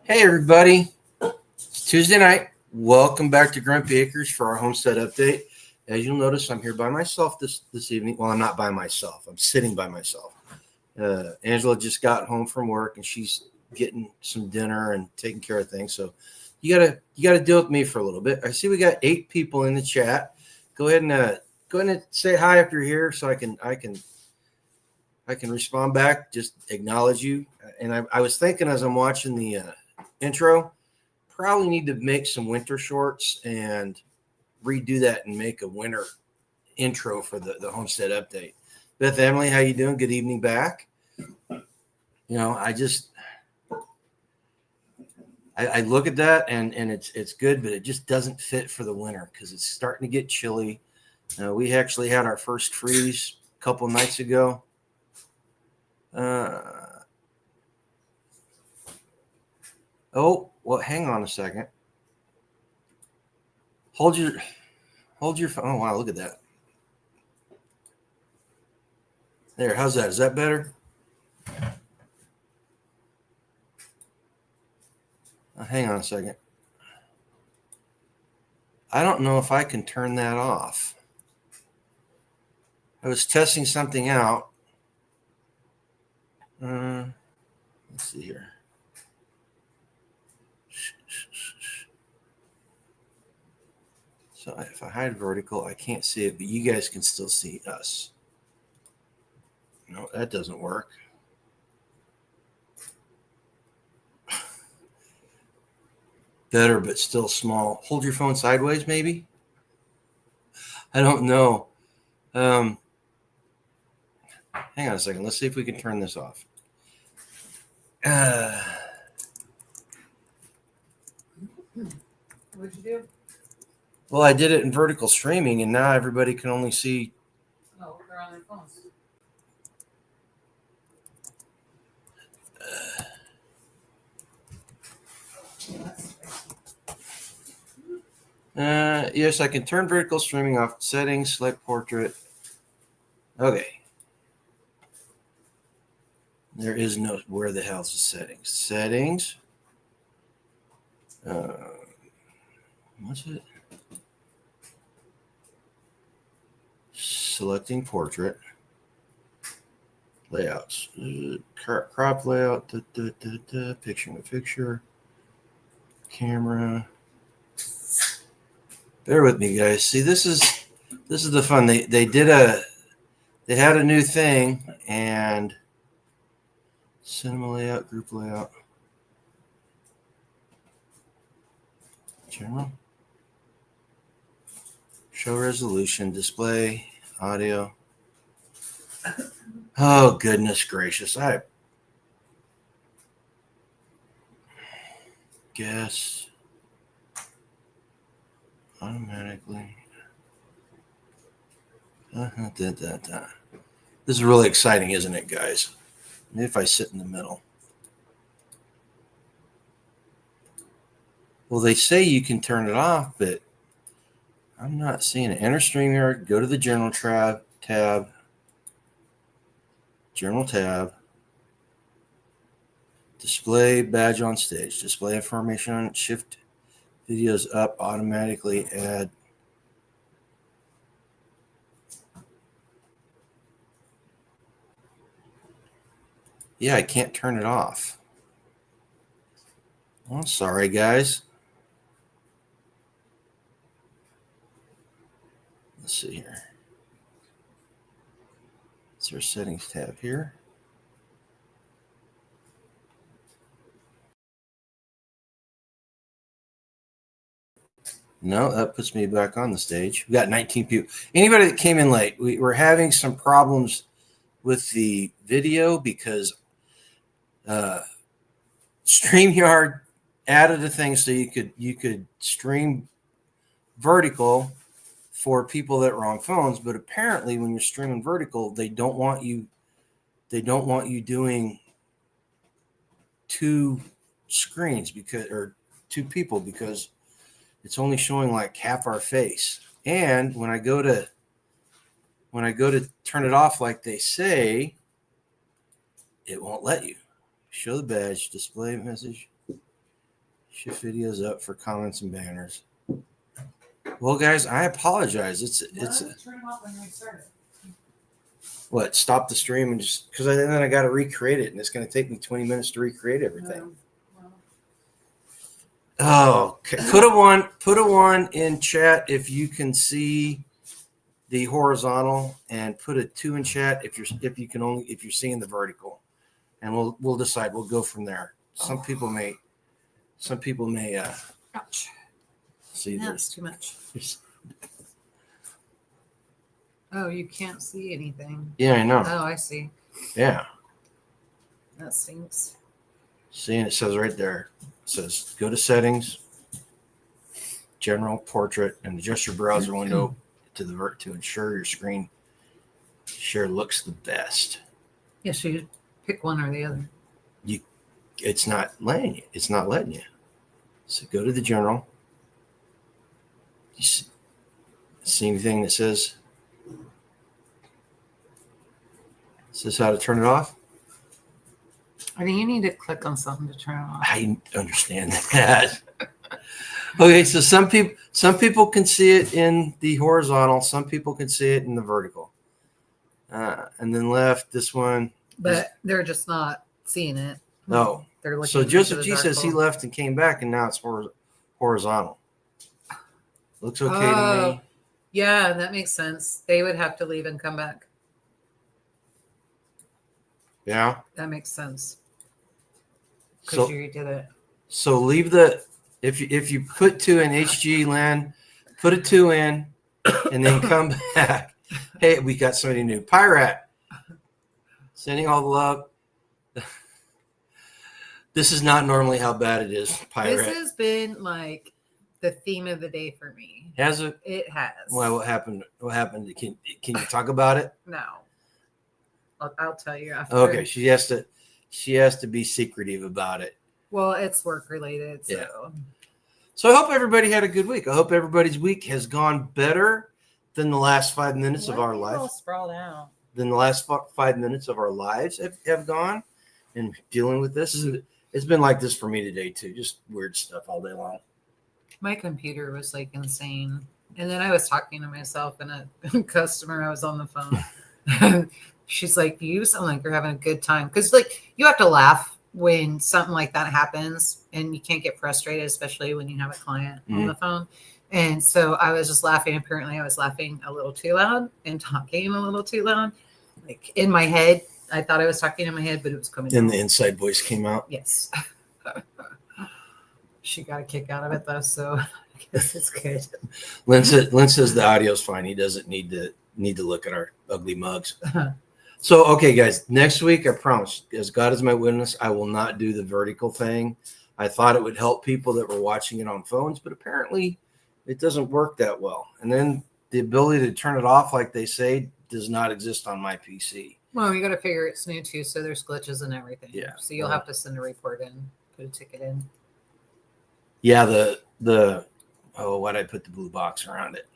Hey everybody, it's Tuesday night. Welcome back to Grumpy Acres for our homestead update. As you'll notice, I'm here by myself this evening. Well, I'm not by myself. I'm sitting by myself. Angela just got home from work and she's getting some dinner and taking care of things. So you gotta deal with me for a little bit. I see we got 8 people in the chat. Go ahead and say hi if you're here, so I can respond back. Just acknowledge you. And I was thinking as I'm watching the intro, probably need to make some winter shorts and redo that and make a winter intro for the homestead update. Beth Emily, how you doing? Good evening back. I look at that and it's good, but it just doesn't fit for the winter because it's starting to get chilly. We actually had our first freeze a couple nights ago. Oh, well, hang on a second. Hold your phone. Oh, wow, look at that. There, how's that? Is that better? Hang on a second. I don't know if I can turn that off. I was testing something out. Let's see here. So if I hide vertical, I can't see it, but you guys can still see us. No, that doesn't work. Better, but still small. Hold your phone sideways, maybe? I don't know. Hang on a second. Let's see if we can turn this off. What'd you do? Well, I did it in vertical streaming, and now everybody can only see. Oh, they're on their phones. Yes, I can turn vertical streaming off. Settings, select portrait. Okay. There is no, where the hell's the settings? Settings. What's it? Selecting portrait. Layouts. Crop layout. Picture in the picture. Camera. Bear with me, guys. See, this is the fun. They had a new thing, and cinema layout, group layout, general, show resolution, display, audio. Oh, goodness gracious. I guess automatically. This is really exciting, isn't it, guys? Maybe if I sit in the middle. Well, they say you can turn it off, but I'm not seeing it. Enter StreamYard, go to the General tab. General tab. Display badge on stage. Display information on it. Shift videos up. Automatically add. Yeah, I can't turn it off. Well, sorry, guys. Let's see here. It's our settings tab here. No, that puts me back on the stage. We got 19 people. Anybody that came in late, we were having some problems with the video because StreamYard added a thing so you could stream vertical for people that were on phones, but apparently when you're streaming vertical, they don't want you doing 2 screens or 2 people because it's only showing like half our face. And when I go to turn it off like they say, it won't let you. Show the badge, display message. Shift videos up for comments and banners. Well, guys, I apologize. It's Turn them off when we start it. what, stop the stream and just because then I got to recreate it, and it's going to take me 20 minutes to recreate everything. Well, Oh, okay. Put a one in chat if you can see the horizontal, and put a 2 in chat if you're seeing the vertical, and we'll decide. We'll go from there. Some people may ouch. see That's too much. Oh, you can't see anything. Yeah, I know. Oh, I see. Yeah. That stinks. See, and it says right there. It says go to settings, general, portrait, and adjust your browser window to ensure your screen share looks the best. Yeah, so you pick one or the other. It's not letting you. It's not letting you. So go to the general. You see anything that says how to turn it off? I think you need to click on something to turn it off. I understand that. Okay, so some people can see it in the horizontal. Some people can see it in the vertical. And then left, this one. But they're just not seeing it. No. They're looking. So Joseph G into the says he dark hole. left and came back, and now it's horizontal. Looks okay to me. Yeah, that makes sense. They would have to leave and come back. Yeah. That makes sense. So Because you did it. So leave if you put 2 in HG land, put a 2 in, and then come back. Hey, we got somebody new. Pirate. Sending all the love. This is not normally how bad it is, Pirate. This has been like the theme of the day for me. Has it? It has. Why? What happened? What happened? Can you talk about it? No. I'll tell you after. Okay, she has to be secretive about it. Well, it's work related. So. Yeah. So I hope everybody had a good week. I hope everybody's week has gone better than the last 5 minutes of our life. All sprawled out. Than the last 5 minutes of our lives have gone, and dealing with this. It's been like this for me today too. Just weird stuff all day long. My computer was like insane. And then I was talking to myself and a customer, I was on the phone. She's like, you sound like you're having a good time. Because like you have to laugh when something like that happens, and you can't get frustrated, especially when you have a client on the phone. And so I was just laughing. Apparently I was laughing a little too loud and talking a little too loud. Like in my head, I thought I was talking in my head, but it was coming Then out. the inside voice came out. Yes. She got a kick out of it though, so I guess it's good. Lynn says the audio's fine. He doesn't need to look at our ugly mugs. So, okay, guys, next week, I promise, as God is my witness, I will not do the vertical thing. I thought it would help people that were watching it on phones, but apparently it doesn't work that well. And then the ability to turn it off, like they say, does not exist on my PC. Well, you got to figure it's new too, so there's glitches and everything. Yeah. So you'll have to send a report in, put a ticket in. Yeah, why'd I put the blue box around it?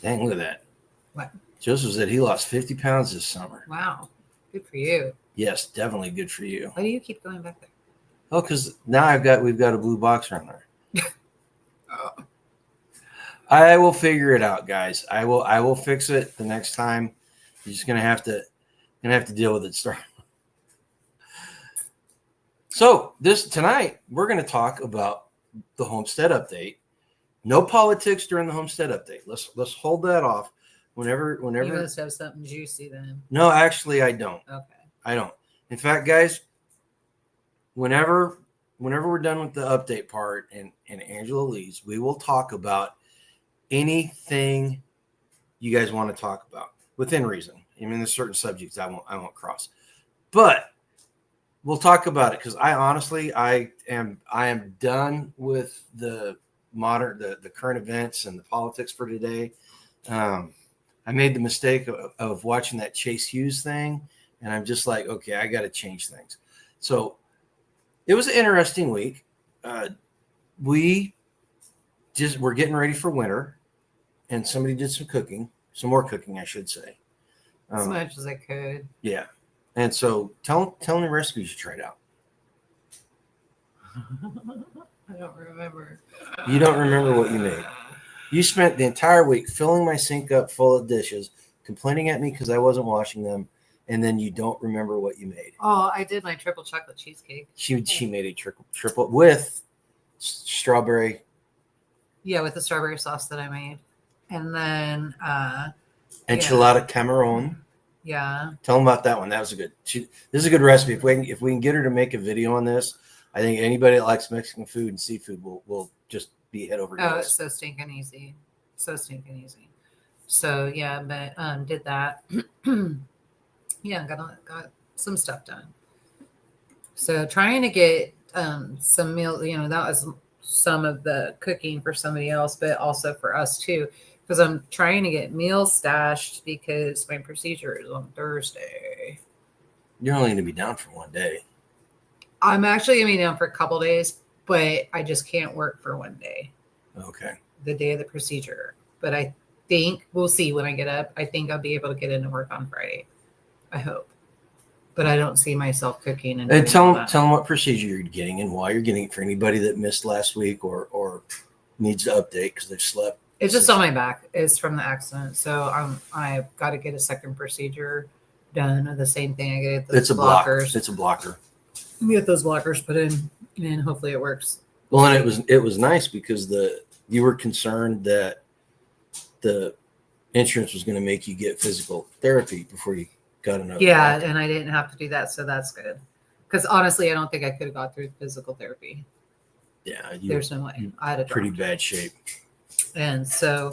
Dang, look at that. What? Joseph said he lost 50 pounds this summer. Wow. Good for you. Yes, definitely good for you. Why do you keep going back there? Oh, because now we've got a blue box around there. Oh. I will figure it out, guys. I will fix it the next time. You're just gonna have to deal with it. So tonight we're gonna talk about the Homestead update. No politics during the Homestead update. Let's hold that off. Whenever You must have something juicy then. No, actually I don't. Okay. I don't. In fact, guys, whenever we're done with the update part and Angela leaves, we will talk about anything you guys want to talk about within reason. I mean, there's certain subjects I won't cross, but we'll talk about it because I am done with the current events and the politics for today. I made the mistake of watching that Chase Hughes thing, and I'm just like, okay, I got to change things. So it was an interesting week. We're getting ready for winter, and somebody did some more cooking, I should say. As much as I could. Yeah. And so tell them the recipes you tried out. I don't remember. You don't remember what you made. You spent the entire week filling my sink up full of dishes, complaining at me because I wasn't washing them, and then you don't remember what you made. Oh, I did my triple chocolate cheesecake. She made a triple with strawberry. Yeah, with the strawberry sauce that I made. And then Enchilada Cameron. Yeah. Tell them about that one. That was a good. This is a good recipe. If we can get her to make a video on this, I think anybody that likes Mexican food and seafood will just be head over heels. Oh, it's so stinking easy. So stinking easy. So yeah, but did that. Yeah, got some stuff done. So trying to get some meal, that was some of the cooking for somebody else, but also for us too, because I'm trying to get meals stashed because my procedure is on Thursday. You're only going to be down for one day. I'm actually going to be down for a couple days, but I just can't work for one day. Okay. The day of the procedure. But I think we'll see when I get up. I think I'll be able to get into work on Friday. I hope. But I don't see myself cooking. And tell them what procedure you're getting and why you're getting it for anybody that missed last week or needs to update because they've slept. It's just on my back. It's from the accident. So I've got to get a second procedure done. The same thing I get those blockers. It's a blocker. Get those blockers put in, and hopefully it works. Well, and it was nice because you were concerned that the insurance was going to make you get physical therapy before you got another. Yeah, blocker. and I didn't have to do that, so that's good. Because honestly, I don't think I could have got through physical therapy. Yeah, there's no way. I had a pretty bad shape. And so,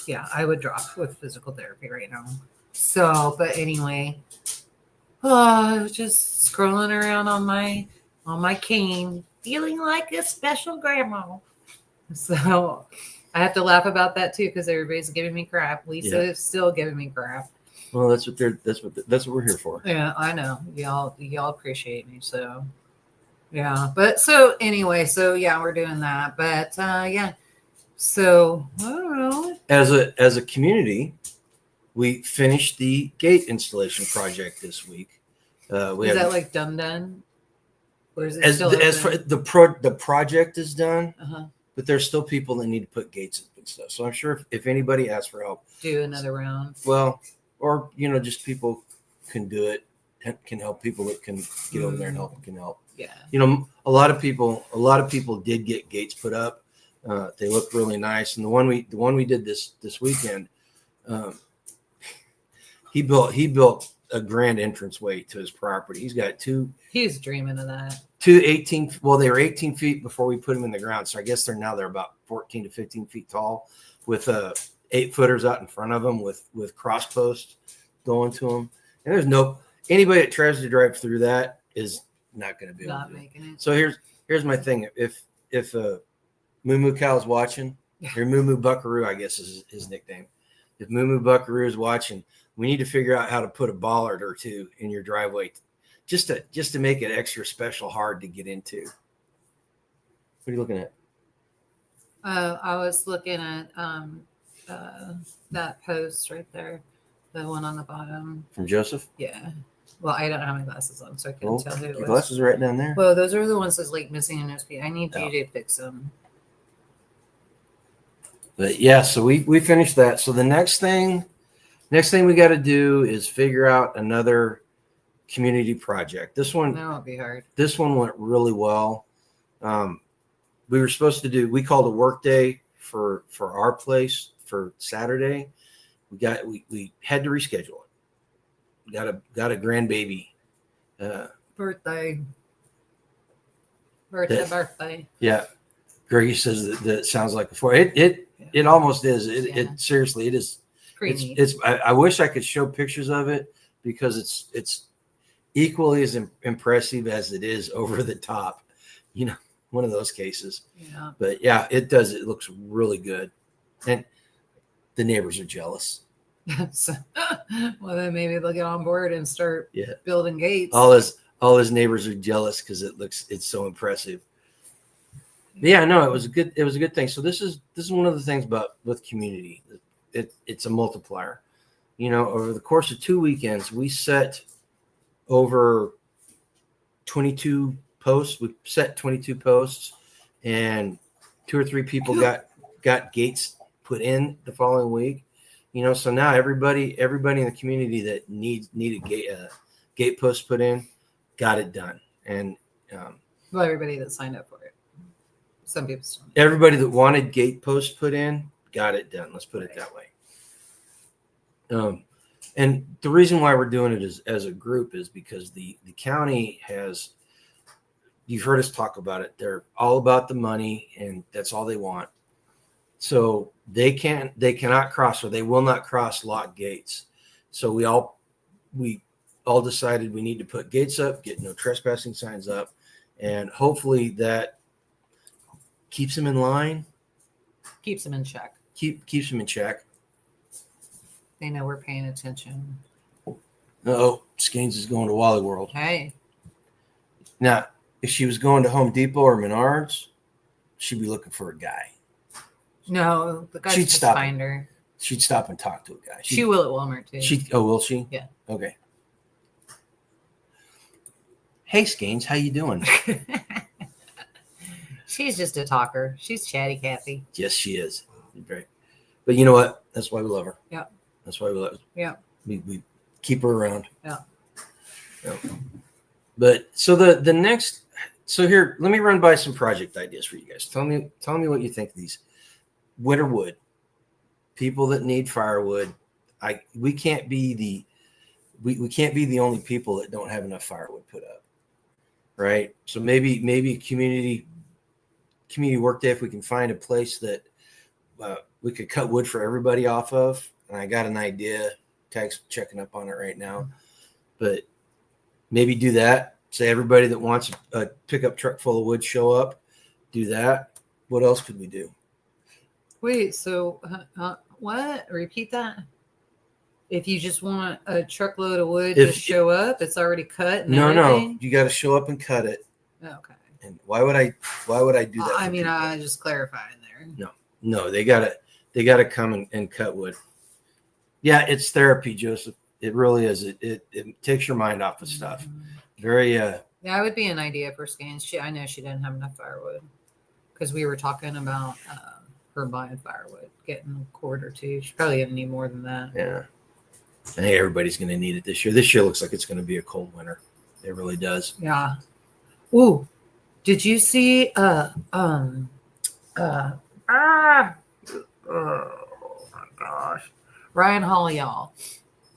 yeah, I would drop with physical therapy right now. So, but anyway, just scrolling around on my cane, feeling like a special grandma. So I have to laugh about that too because everybody's giving me crap. Lisa is still giving me crap. Well, that's what we're here for. Yeah, I know. Y'all appreciate me. So yeah, but so anyway, so yeah, we're doing that. But yeah. So I don't know. As a community, we finished the gate installation project this week. Is that like done? Or is it as still for the project is done, but there's still people that need to put gates up and stuff. So I'm sure if anybody asks for help, do another round. Well, or just people can do it, can help people that can get over there and help can help. Yeah. A lot of people did get gates put up. They look really nice, and the one we did this weekend, he built a grand entranceway to his property. He's got He's dreaming of that. 18. Well, they were 18 feet before we put them in the ground, so I guess they're about 14 to 15 feet tall, with 8-footers out in front of them with cross posts going to them. And there's anybody that tries to drive through that is not going to be able to making it. So here's my thing. If Moo Moo Cow is watching, or Moo Moo Buckaroo, I guess is his nickname. If Moo Moo Buckaroo is watching, we need to figure out how to put a bollard or two in your driveway, just to make it extra special hard to get into. What are you looking at? I was looking at that post right there, the one on the bottom. From Joseph? Yeah. Well, I don't have my glasses on, so I couldn't tell who it was. Your glasses are right down there. Well, those are the ones that's like missing a nose piece. I need you to fix them. But yeah, so we finished that. So the next thing we got to do is figure out another community project. This one, that won't be hard. This one went really well. We were supposed to do. We called a work day for our place for Saturday. We had to reschedule it. Got a grandbaby. Birthday. Yeah. Greggy says that sounds like before. It almost is. It seriously, it is. It's I wish I could show pictures of it because it's equally as impressive as it is over the top. One of those cases. Yeah. But yeah, it does. It looks really good. And the neighbors are jealous. Well, then maybe they'll get on board and start building gates. All his neighbors are jealous because it's so impressive. But yeah, no, it was a good thing. So this is one of the things with community. It's a multiplier. Over the course of 2 weekends, we set over 22 posts. We set 22 posts, and 2 or 3 people got gates put in the following week. So now everybody in the community that needed gate posts put in got it done. And well, everybody that signed up for it. Some people still. Everybody that wanted gate posts put in got it done. Let's put it that way. And the reason why we're doing it as a group is because the county has, you've heard us talk about it. They're all about the money, and that's all they want. So they cannot cross, or they will not cross locked gates. So we all decided we need to put gates up, get no trespassing signs up, and hopefully that keeps them in line, Keeps them in check. keeps them in check. They know we're paying attention. Oh, Skeens is going to Wally World. Hey. Now, if she was going to Home Depot or Menards, she'd be looking for a guy. No, the guys She'd just stop. find her. She'd stop and talk to a guy. She will at Walmart too. Will she? Yeah. Okay. Hey, Skeens, how you doing? She's just a talker. She's chatty Cathy. Yes, she is. Great. But you know what? That's why we love her. Yeah. That's why we love her. Yeah. We keep her around. Yeah. But so the next, so here, let me run by some project ideas for you guys. Tell me what you think of these. Winter wood. People that need firewood. We can't be the only people that don't have enough firewood put up. Right? So maybe community work day, if we can find a place that we could cut wood for everybody off of. And I got an idea. Tag's checking up on it right now. But maybe do that. Say everybody that wants a pickup truck full of wood, show up. Do that. What else could we do? Wait, so what? Repeat that. If you just want a truckload of wood, just show up. It's already cut. And everything? No. You got to show up and cut it. Okay. And why would I do that? I mean, I just clarifying there. No, they gotta come and cut wood. Yeah, it's therapy, Joseph. It really is. It takes your mind off of stuff. Very Yeah, it would be an idea for Skeens. I know she didn't have enough firewood because we were talking about her buying firewood, getting a cord or two. She's probably gonna need more than that. Yeah. I think everybody's gonna need it this year. This year looks like it's gonna be a cold winter. It really does. Yeah. Ooh, did you see oh my gosh. Ryan Hall, y'all.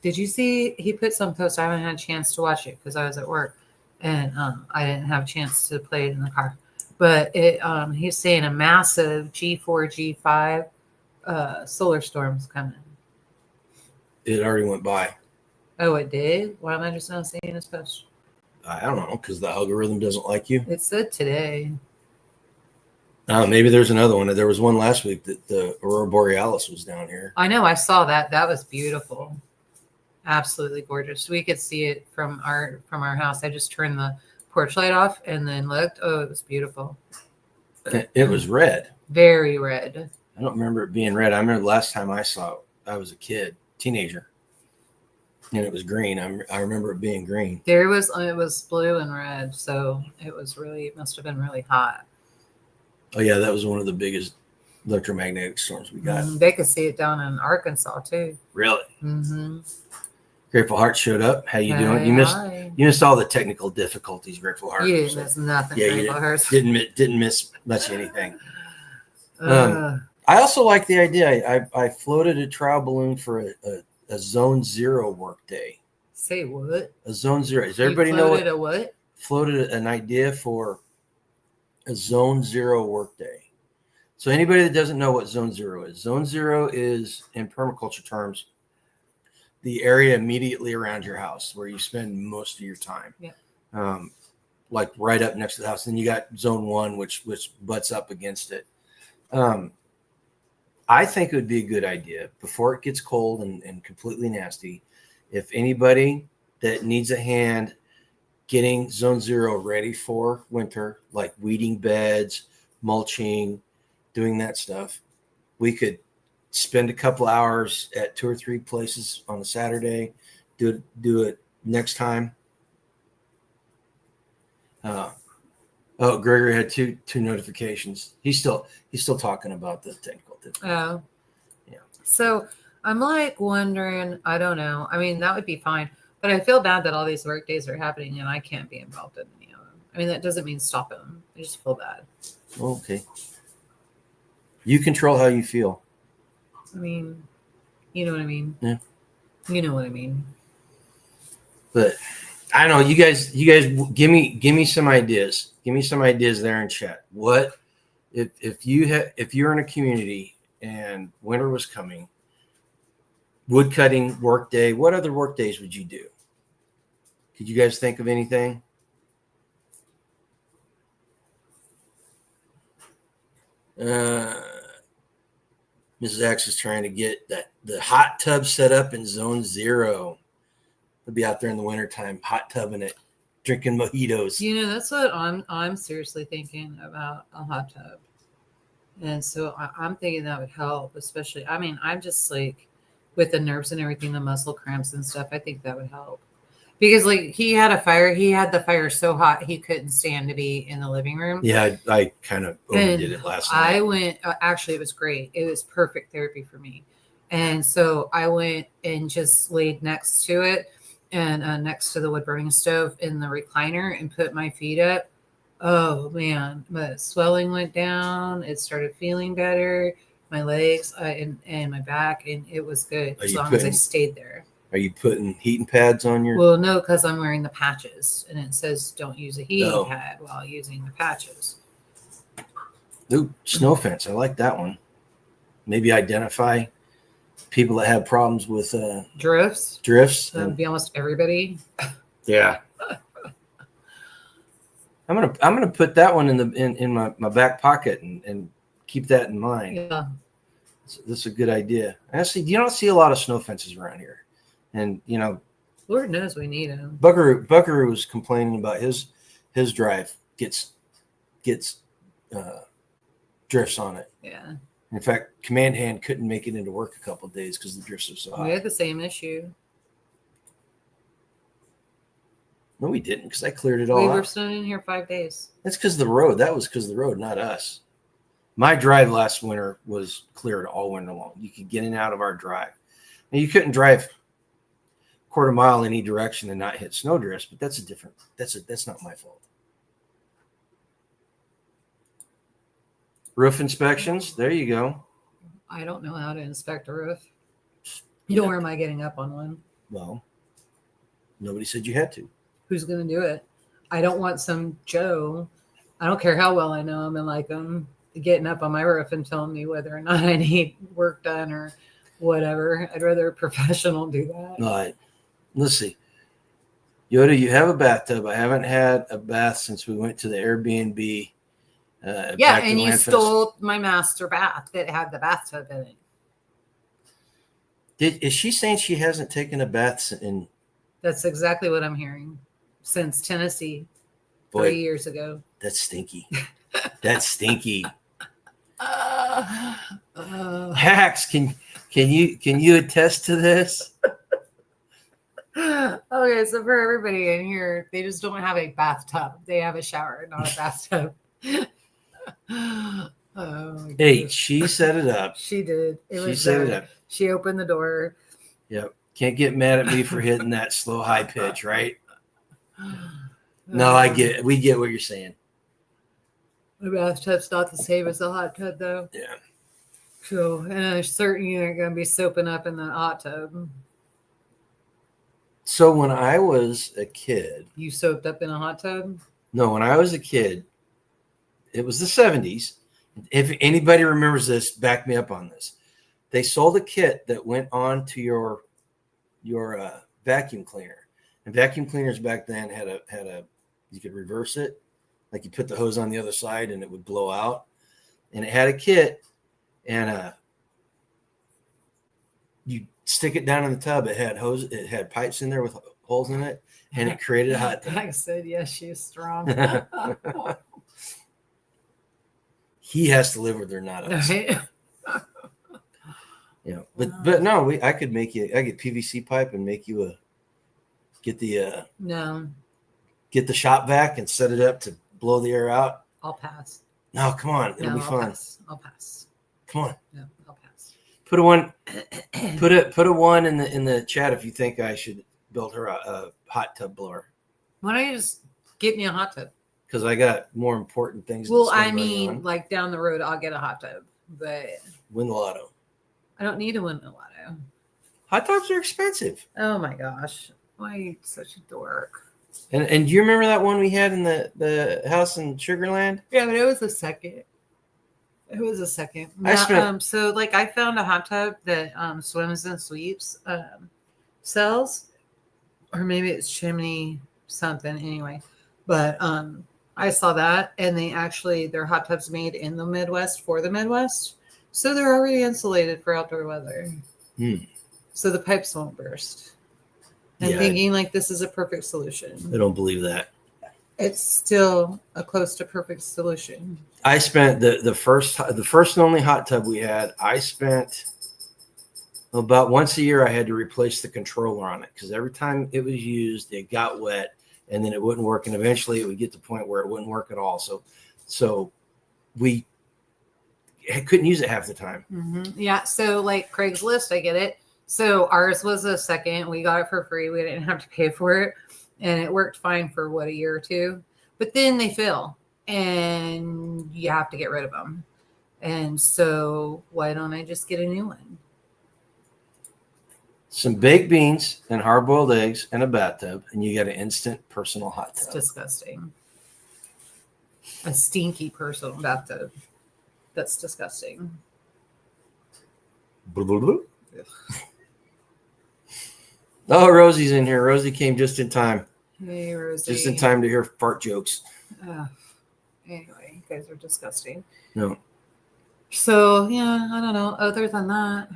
Did you see he put some post? I haven't had a chance to watch it because I was at work and I didn't have a chance to play it in the car. But he's saying a massive G4, G5 solar storm's coming. It already went by. Oh, it did? Why am I just not seeing his post? I don't know, because the algorithm doesn't like you. It said today. Maybe there's another one. There was one last week that the Aurora Borealis was down here. I know. I saw that. That was beautiful. Absolutely gorgeous. We could see it from our house. I just turned the porch light off and then looked. Oh, it was beautiful. It was red. Very red. I don't remember it being red. I remember the last time I saw it, I was a kid, teenager, and it was green. I remember it being green. It was blue and red, so it must have been really hot. Oh yeah, that was one of the biggest electromagnetic storms we got. They could see it down in Arkansas too. Really? Mm-hmm. Grateful Heart showed up. How you doing? You missed all the technical difficulties. Grateful Heart. You didn't miss nothing. Yeah, Grateful Heart. didn't miss much anything. I also like the idea. I floated a trial balloon for a Zone 0 work day. Say what? A Zone 0. Does everybody know what? A what? Floated an idea for a Zone 0 work day. So anybody that doesn't know what Zone 0 is, Zone 0 is, in permaculture terms, the area immediately around your house where you spend most of your time. Yeah. Like right up next to the house. Then you got Zone 1, which butts up against it. I think it would be a good idea before it gets cold and completely nasty. If anybody that needs a hand getting Zone 0 ready for winter, like weeding beds, mulching, doing that stuff, we could spend a couple hours at 2 or 3 places on a Saturday, do it next time. Oh, Gregory had two notifications. He's still talking about the technical difficulty. Oh. Yeah. So I'm like wondering, I don't know. I mean, that would be fine. But I feel bad that all these work days are happening and I can't be involved in any of them. I mean, that doesn't mean stop them. I just feel bad. Okay. You control how you feel. I mean, you know what I mean? Yeah. You know what I mean? But I don't know. You guys give me some ideas. Give me some ideas there in chat. What if you're in a community and winter was coming, wood cutting work day, what other work days would you do? Could you guys think of anything? Mrs. X is trying to get the hot tub set up in zone 0. They'll be out there in the wintertime, hot tubbing it, drinking mojitos. You know, that's what I'm seriously thinking about, a hot tub. And so I'm thinking that would help, especially, I mean, I'm just like with the nerves and everything, the muscle cramps and stuff, I think that would help. Because like he had the fire so hot he couldn't stand to be in the living room. Yeah, I kind of overdid it last night. I went, actually, it was great. It was perfect therapy for me. And so I went and just laid next to it and next to the wood burning stove in the recliner and put my feet up. Oh man, my swelling went down. It started feeling better. My legs and my back, and it was good as long as I stayed there. Are you putting heating pads on your? Well, no, because I'm wearing the patches, and it says don't use a heating pad while using the patches. Ooh, snow fence. I like that one. Maybe identify people that have problems with drifts. That would be almost everybody. Yeah. I'm gonna put that one in my back pocket and keep that in mind. Yeah. This is a good idea. Honestly, you don't see a lot of snow fences around here. And you know, Lord knows we need them. Buckaroo was complaining about his drive gets drifts on it. Yeah. In fact, Command Hand couldn't make it into work a couple of days because the drifts were so high. We had the same issue. No, we didn't, because I cleared it all out. We were snowed in here 5 days. That's because of the road. That was because of the road, not us. My drive last winter was cleared all winter long. You could get in and out of our drive. And you couldn't drive quarter mile in any direction and not hit snow drifts, but that's not my fault. Roof inspections, there you go. I don't know how to inspect a roof. Nor am I getting up on one. Well, nobody said you had to. Who's going to do it? I don't want some Joe. I don't care how well I know him and like him getting up on my roof and telling me whether or not I need work done or whatever. I'd rather a professional do that. All right. Let's see. Yoda, you have a bathtub. I haven't had a bath since we went to the Airbnb. Yeah, and you stole my master bath that had the bathtub in it. Is she saying she hasn't taken a bath in? That's exactly what I'm hearing. Since Tennessee, 3 years ago. That's stinky. That's stinky. Hacks, can you attest to this? Okay, so for everybody in here, they just don't have a bathtub. They have a shower, not a bathtub. Hey, she set it up. She did. She set it up. She opened the door. Yep. Can't get mad at me for hitting that slow high pitch, right? No, I get it. We get what you're saying. The bathtub's not the same as the hot tub, though. Yeah. So, and I'm certain you aren't going to be soaping up in the hot tub. So when I was a kid. You soaped up in a hot tub? No, when I was a kid, it was the 70s. If anybody remembers this, back me up on this. They sold a kit that went on to your vacuum cleaner. And vacuum cleaners back then had a you could reverse it. Like you put the hose on the other side and it would blow out. And it had a kit and you stick it down in the tub. It had pipes in there with holes in it, and it created a hot tub. I said, yes, she's strong. He has to live with her, not us. Right? Yeah, but no, I get PVC pipe and make you get the shop vac and set it up to blow the air out. I'll pass. No, come on. It'll be fun. I'll pass. Come on. No, I'll pass. Put a one in the chat if you think I should build her a hot tub blower. Why don't you just get me a hot tub? Because I got more important things. Well, I mean, like down the road, I'll get a hot tub, but win the lotto. I don't need to win the lotto. Hot tubs are expensive. Oh my gosh. Why are you such a dork? And do you remember that one we had in the house in Sugarland? Yeah, but it was a second. It was a second. So like I found a hot tub that Swims and Sweeps sells, or maybe it's Chimney something anyway. But I saw that, and their hot tubs made in the Midwest for the Midwest, so they're already insulated for outdoor weather. So the pipes won't burst. I'm thinking like this is a perfect solution. I don't believe that. It's still a close to perfect solution. I spent the first and only hot tub we had. I spent about once a year. I had to replace the controller on it because every time it was used, it got wet, and then it wouldn't work, and eventually it would get to the point where it wouldn't work at all. So we couldn't use it half the time. Mm-hmm. Yeah. So like Craigslist, I get it. So ours was a second. We got it for free. We didn't have to pay for it. And it worked fine for a year or two. But then they fail and you have to get rid of them. And so why don't I just get a new one? Some baked beans and hard-boiled eggs and a bathtub, and you got an instant personal hot tub. It's disgusting. A stinky personal bathtub. That's disgusting. Blah, blah, blah. Oh, Rosie's in here. Rosie came just in time. Hey, Rosie. Just in time to hear fart jokes. Anyway, you guys are disgusting. No. So, yeah, I don't know. Other than that,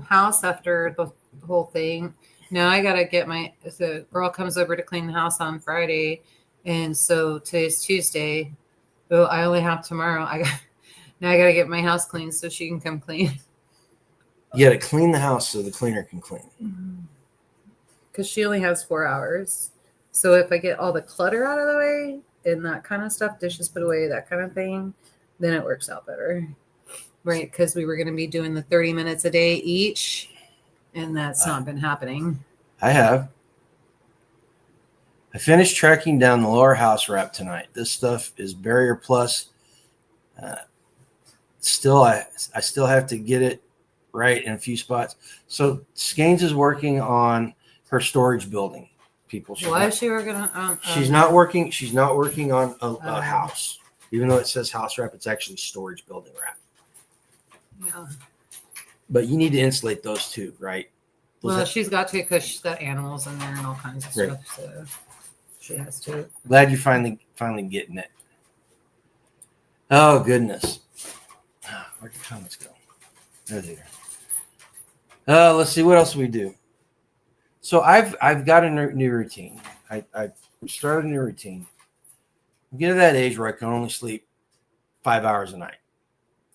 house after the whole thing, now I got to get the girl comes over to clean the house on Friday. And so today's Tuesday. Oh, I only have tomorrow. I got to get my house cleaned so she can come clean. You got to clean the house so the cleaner can clean. Because she only has 4 hours. So if I get all the clutter out of the way and that kind of stuff, dishes put away, that kind of thing, then it works out better. Right? Because we were going to be doing the 30 minutes a day each. And that's not been happening. I finished tracking down the lower house wrap tonight. This stuff is Barrier Plus. I still have to get it right in a few spots. So Skanes is working on her storage building. People, why is she working on? She's not working. She's not working on a house, even though it says house wrap. It's actually storage building wrap. Yeah. But you need to insulate those too, right? She's got to because she's got animals in there and all kinds of stuff. So she has to. Glad you're finally getting it. Oh goodness. Where'd the comments go? There they are. Let's see what else we do. So I've got a new routine. I started a new routine. I get to that age where I can only sleep 5 hours a night,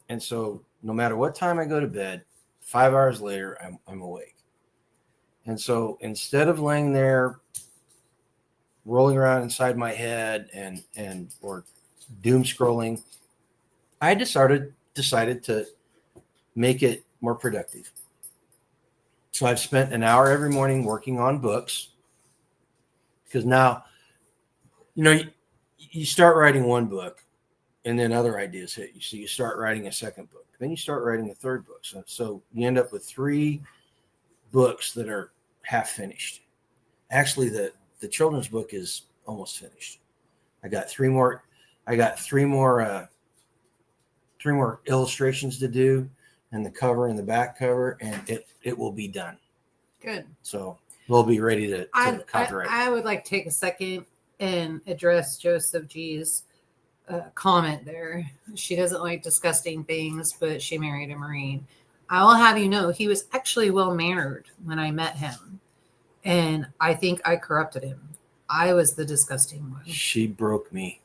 and so no matter what time I go to bed, 5 hours later I'm awake. And so instead of laying there rolling around inside my head and or doom scrolling, I decided to make it more productive. So I've spent an hour every morning working on books because now, you start writing one book and then other ideas hit you. So you start writing a second book, then you start writing a third book. So you end up with 3 books that are half finished. Actually, the children's book is almost finished. I got 3 more illustrations to do, and the cover and the back cover, and it will be done. Good. So we'll be ready to copyright. I would like to take a second and address Joseph G's comment there. She doesn't like disgusting things, but she married a Marine. I will have you know he was actually well-mannered when I met him, and I think I corrupted him. I was the disgusting one. She broke me.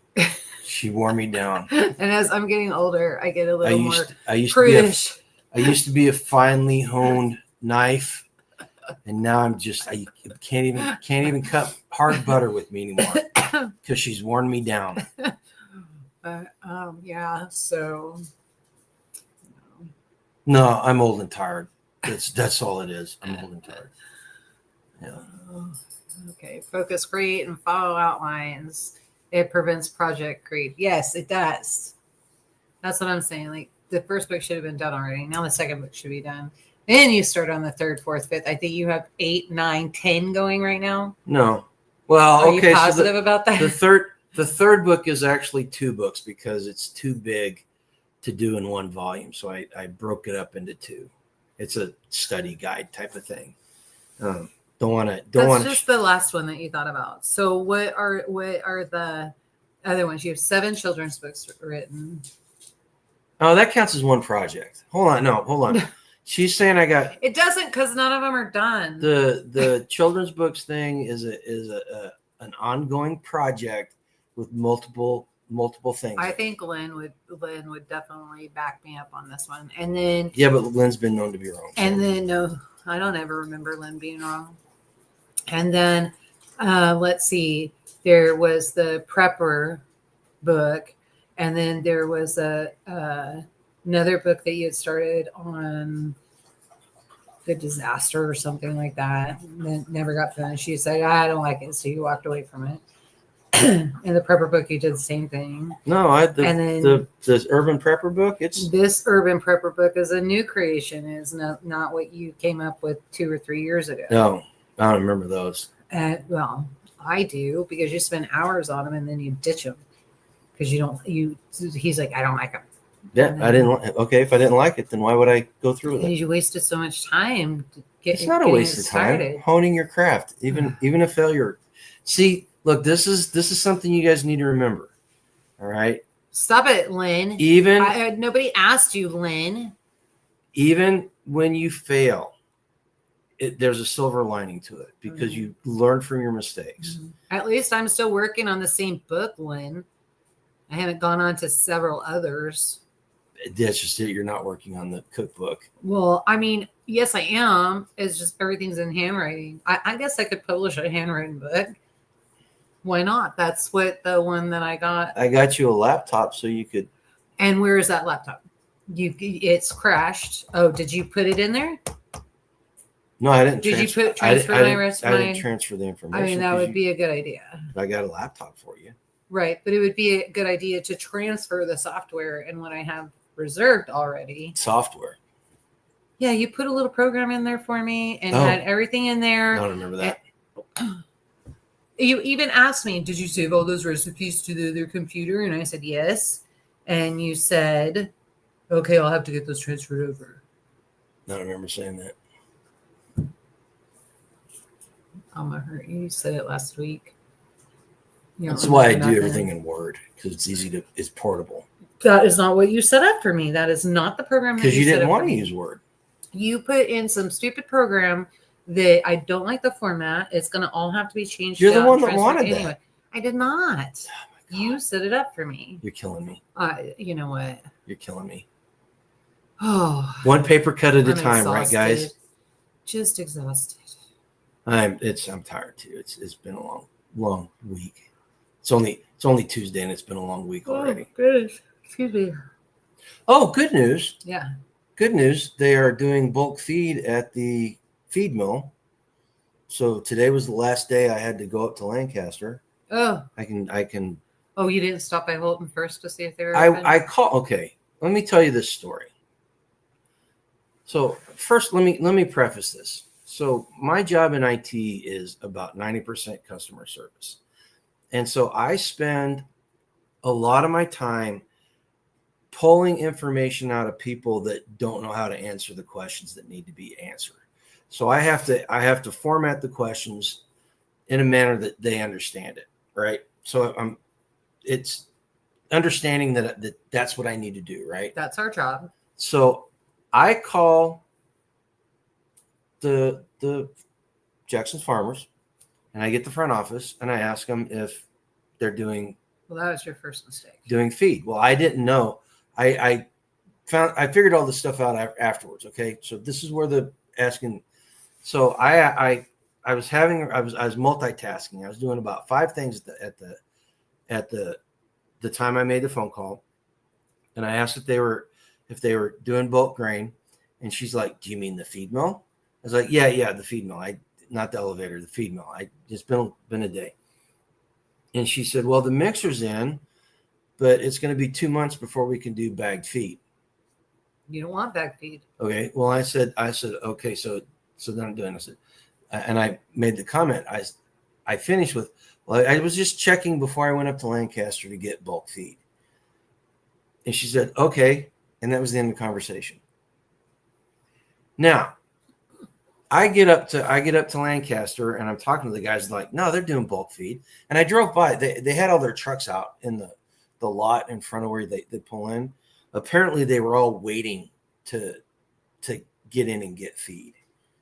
She wore me down. And as I'm getting older, I get a little more prudish. I used to be a finely honed knife, and now I'm just I can't even cut hard butter with me anymore. because she's worn me down. But yeah, so No, I'm old and tired. That's all it is. I'm old and tired. Yeah. okay. Focus, create, and follow outlines. It prevents project creep. Yes, it does. That's what I'm saying. Like the first book should have been done already. Now the second book should be done. Then you start on the third, fourth, fifth. I think you have 8, 9, 10 going right now. No. Well, Are okay. you positive about that? The third book is actually 2 books because it's too big to do in one volume. So I broke it up into 2. It's a study guide type of thing. That's just the last one that you thought about. So what are the other ones? You have 7 children's books written. Oh, that counts as one project. Hold on. She's saying I got It doesn't, because none of them are done. the children's books thing is an ongoing project with multiple things. I think Lynn would definitely back me up on this one. And then Yeah, but Lynn's been known to be wrong. So. And then no, I don't ever remember Lynn being wrong. And then let's see, there was the prepper book, and then there was another book that you had started on the disaster or something like that. And never got finished. You said, I don't like it, so you walked away from it. In the prepper book, you did the same thing. No, the urban prepper book. This urban prepper book is a new creation. Is not what you came up with 2 or 3 years ago. No, I don't remember those. Well, I do, because you spend hours on them and then you ditch them because you don't. He's like, I don't like them. Yeah, I didn't. Okay, if I didn't like it, then why would I go through with it? You wasted so much time. It's not a waste of time. Honing your craft, even a failure. See. Look, this is something you guys need to remember. All right. Stop it, Lynn. Nobody asked you, Lynn. Even when you fail, there's a silver lining to it because you learn from your mistakes. At least I'm still working on the same book, Lynn. I haven't gone on to several others. That's just it. You're not working on the cookbook. Well, I mean, yes, I am. It's just everything's in handwriting. I guess I could publish a handwritten book. Why not? That's what the one that I got. I got you a laptop so you could. And where is that laptop? It's crashed. Oh, did you put it in there? No, I didn't. Did you transfer my resume? I didn't transfer the information. I mean, that would be a good idea. I got a laptop for you. Right, but it would be a good idea to transfer the software and what I have reserved already. Software. Yeah, you put a little program in there for me and had everything in there. I don't remember that. You even asked me, did you save all those recipes to the other computer? And I said, yes. And you said, okay, I'll have to get those transferred over. I don't remember saying that. I'm gonna hurt you. You said it last week. That's why I do everything in Word, because it's portable. That is not what you set up for me. That is not the program. Because you didn't want to use Word. You put in some stupid program that I don't like the format. It's going to all have to be changed. You're the one that wanted anyway. That. I did not. Oh, you set it up for me. You're killing me. You know what? You're killing me. Oh, one paper cut at a time, exhausted. Right, guys? Just exhausted. I'm tired too. It's been a long week. It's only Tuesday and it's been a long week already. Oh, good. Excuse me. Oh, good news. Yeah. Good news. They are doing bulk feed at the feed mill. So today was the last day I had to go up to Lancaster. Oh. I can. Oh, you didn't stop by Holton first to see if they were open? Okay. Let me tell you this story. So first, let me preface this. So my job in IT is about 90% customer service. And so I spend a lot of my time pulling information out of people that don't know how to answer the questions that need to be answered. So I have to format the questions in a manner that they understand it, right? So it's understanding that's what I need to do, right? That's our job. So I call the Jackson's Farmers, and I get the front office, and I ask them if they're doing. Well, that was your first mistake. Doing feed. Well, I didn't know. I figured all this stuff out afterwards. Okay, so this is where the asking. So I was multitasking. I was doing about 5 things at at the time I made the phone call, and I asked if they were doing bulk grain, and she's like, "Do you mean the feed mill?" I was like, "Yeah, the feed mill. Not the elevator, the feed mill. It's been a day." And she said, "Well, the mixer's in, but it's going to be 2 months before we can do bagged feed." You don't want bagged feed. Okay. Well, I said, okay, so then I'm doing this, and I made the comment. I finished with, well, I was just checking before I went up to Lancaster to get bulk feed. And she said, okay. And that was the end of the conversation. Now, I get up to Lancaster, and I'm talking to the guys like, no, they're doing bulk feed. And I drove by. They had all their trucks out in the lot in front of where they pull in. Apparently, they were all waiting to get in and get feed.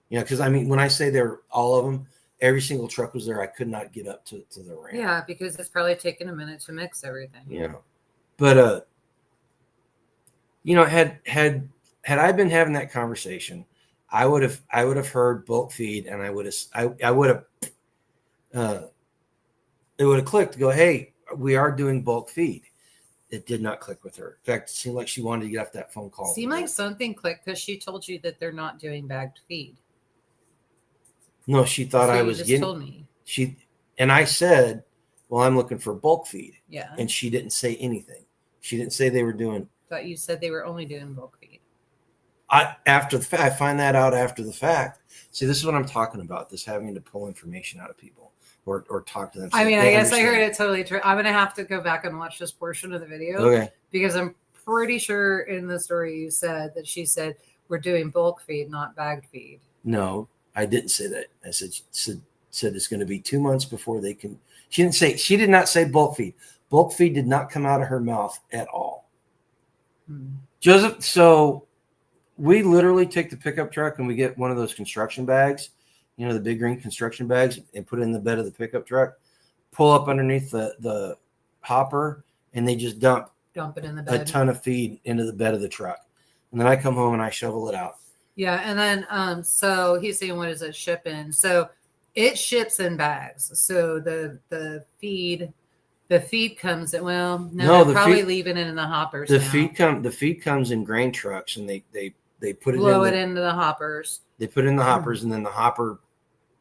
You know, because I mean, when I say they're all of them, every single truck was there. I could not get up to the ramp. Yeah, because it's probably taken a minute to mix everything. Yeah, but you know, had I been having that conversation, I would have heard bulk feed, and I would have it would have clicked to go, hey, we are doing bulk feed. It did not click with her. In fact, it seemed like she wanted to get off that phone call. Seemed like something clicked because she told you that they're not doing bagged feed. No, she thought I was getting. Told me. And I said, well, I'm looking for bulk feed. Yeah. And she didn't say anything. She didn't say they were doing. Thought you said they were only doing bulk feed. After the fact, I find that out after the fact. See, this is what I'm talking about. This having to pull information out of people or talk to them. So I mean, I guess I heard it totally true. I'm gonna have to go back and watch this portion of the video. Okay. Because I'm pretty sure in the story you said that she said we're doing bulk feed, not bagged feed. No, I didn't say that. I said it's going to be 2 months before they can. She did not say bulk feed. Bulk feed did not come out of her mouth at all. Joseph, so we literally take the pickup truck and we get one of those construction bags, you know, the big green construction bags, and put it in the bed of the pickup truck, pull up underneath the hopper, and they just dump it in the bed. A ton of feed into the bed of the truck. And then I come home and I shovel it out. Yeah. And then, so he's saying, what does it ship in? So it ships in bags. So the feed comes in, well, no, they're probably leaving it in the hoppers. The feed comes in grain trucks, and they put it into the hoppers. They put it in the hoppers, and then the hopper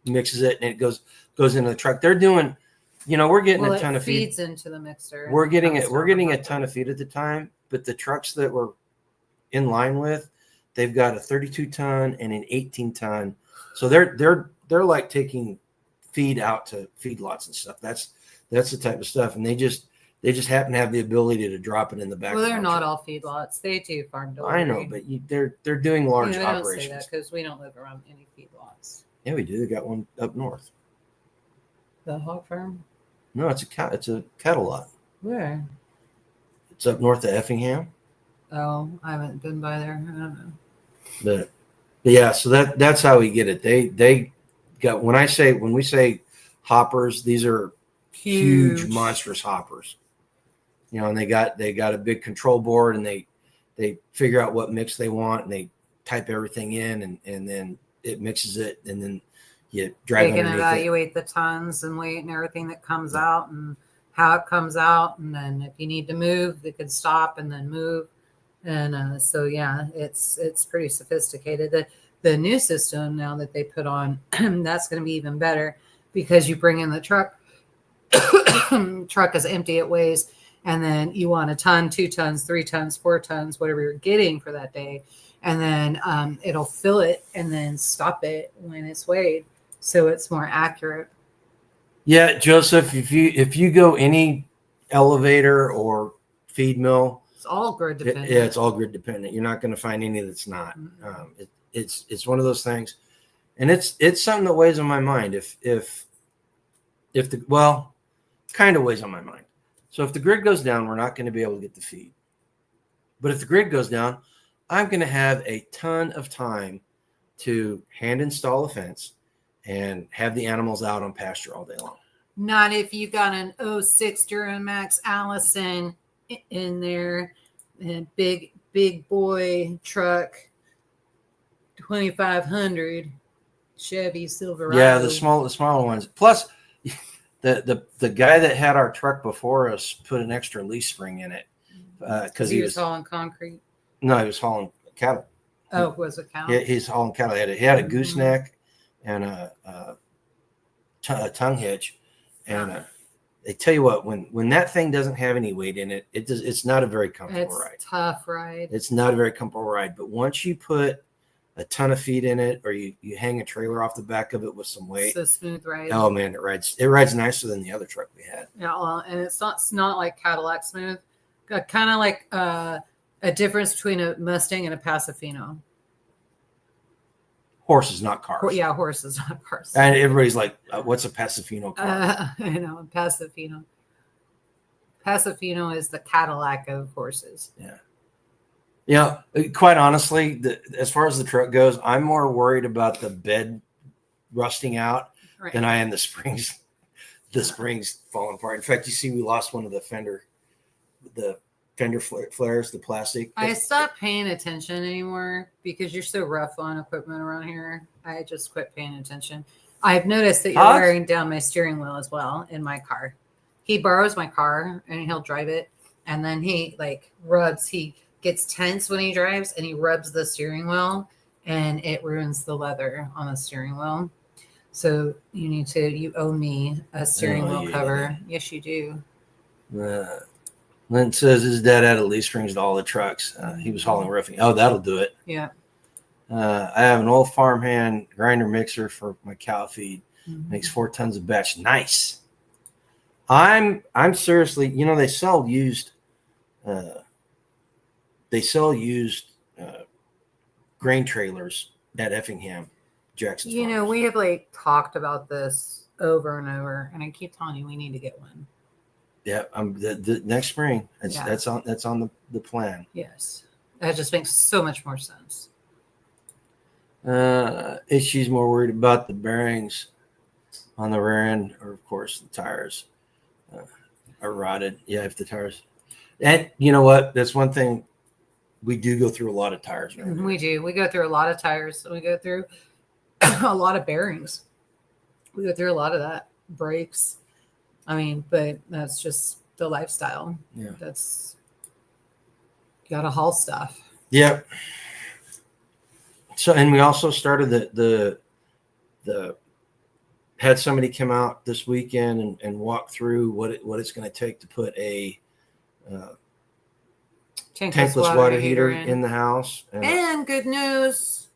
mixes it, and it goes into the truck. They're doing, you know, we're getting a ton of feed. Feeds into the mixer. We're getting a ton of feed at the time, but the trucks that we're in line with, they've got a 32 ton and an 18 ton. So they're like taking feed out to feedlots and stuff. That's the type of stuff, and they just happen to have the ability to drop it in the back. Well, they're not all feedlots. They do farm delivery. I know, but they're doing large operations. I don't say that because we don't live around any feedlots. Yeah, we do. They got one up north. The hog farm? No, it's a cattle lot. Where? It's up north of Effingham. Oh, I haven't been by there. I don't know. But yeah, so that's how we get it. They got, when we say hoppers, these are huge monstrous hoppers. You know, and they got a big control board, and they figure out what mix they want, and they type everything in, and then it mixes it, and then you drive. They can evaluate the tons and weight and everything that comes out and how it comes out, and then if you need to move, they could stop and then move. And so yeah, it's pretty sophisticated. The new system now that they put on, that's going to be even better, because you bring in the truck is empty, it weighs, and then you want a ton, 2 tons, 3 tons, 4 tons, whatever you're getting for that day, and then it'll fill it and then stop it when it's weighed, so it's more accurate. Yeah, Joseph, if you go any elevator or feed mill, it's all grid dependent. It's all grid dependent. You're not going to find any that's not. Mm-hmm. It's one of those things, and it's something that weighs on my mind. Kind of weighs on my mind. So if the grid goes down, we're not going to be able to get the feed. But if the grid goes down, I'm going to have a ton of time to hand install a fence and have the animals out on pasture all day long. Not if you got an 06 Duramax Allison in there, a big boy truck, 2500 Chevy Silverado. Yeah, the smaller ones. Plus, The guy that had our truck before us put an extra leaf spring in it because he was hauling concrete. No, he was hauling cattle. Oh, was it cow? He's hauling cattle. He had a gooseneck and a tongue hitch, and they tell you what, when that thing doesn't have any weight in it, it's not a very comfortable ride. It's tough ride. It's not a very comfortable ride. But once you put a ton of feet in it, or you hang a trailer off the back of it with some weight, it's a smooth ride. Oh man, it rides nicer than the other truck we had. Yeah, well, and it's not like Cadillac smooth. Kind of like a difference between a Mustang and a Pasofino. Horses, not cars. Yeah, horses, not cars. And everybody's like, what's a Pasofino car? I know, Pasofino. Pasofino is the Cadillac of horses. Yeah. Yeah, quite honestly, as far as the truck goes, I'm more worried about the bed rusting out than I am the springs. The springs falling apart. In fact, you see, we lost one of the fender flares, the plastic. I stopped paying attention anymore because you're so rough on equipment around here. I just quit paying attention. I've noticed that you're wearing down my steering wheel as well in my car. He borrows my car and he'll drive it, and then he gets tense when he drives and he rubs the steering wheel and it ruins the leather on the steering wheel. So you owe me a steering wheel cover. Yes, you do. Lynn says his dad added leaf springs to all the trucks. He was hauling roofing. Oh, that'll do it. Yeah. I have an old farmhand grinder mixer for my cow feed. Makes 4 tons of batch. Nice. I'm seriously, they sell used grain trailers at Effingham, Jackson's Farms. We have talked about this over and over, and I keep telling you we need to get one. Yeah, the next spring. That's on the plan. Yes, that just makes so much more sense. She's more worried about the bearings on the rear end, or of course the tires are rotted. Yeah, if the tires. And you know what? That's one thing. We do go through a lot of tires. Right? We do. We go through a lot of tires. We go through a lot of bearings. We go through a lot of that. Brakes. But that's just the lifestyle. Yeah. That's, you got to haul stuff. Yep. So, and we also started the had somebody come out this weekend and walk through what it's going to take to put a tankless water heater in the house. And good news,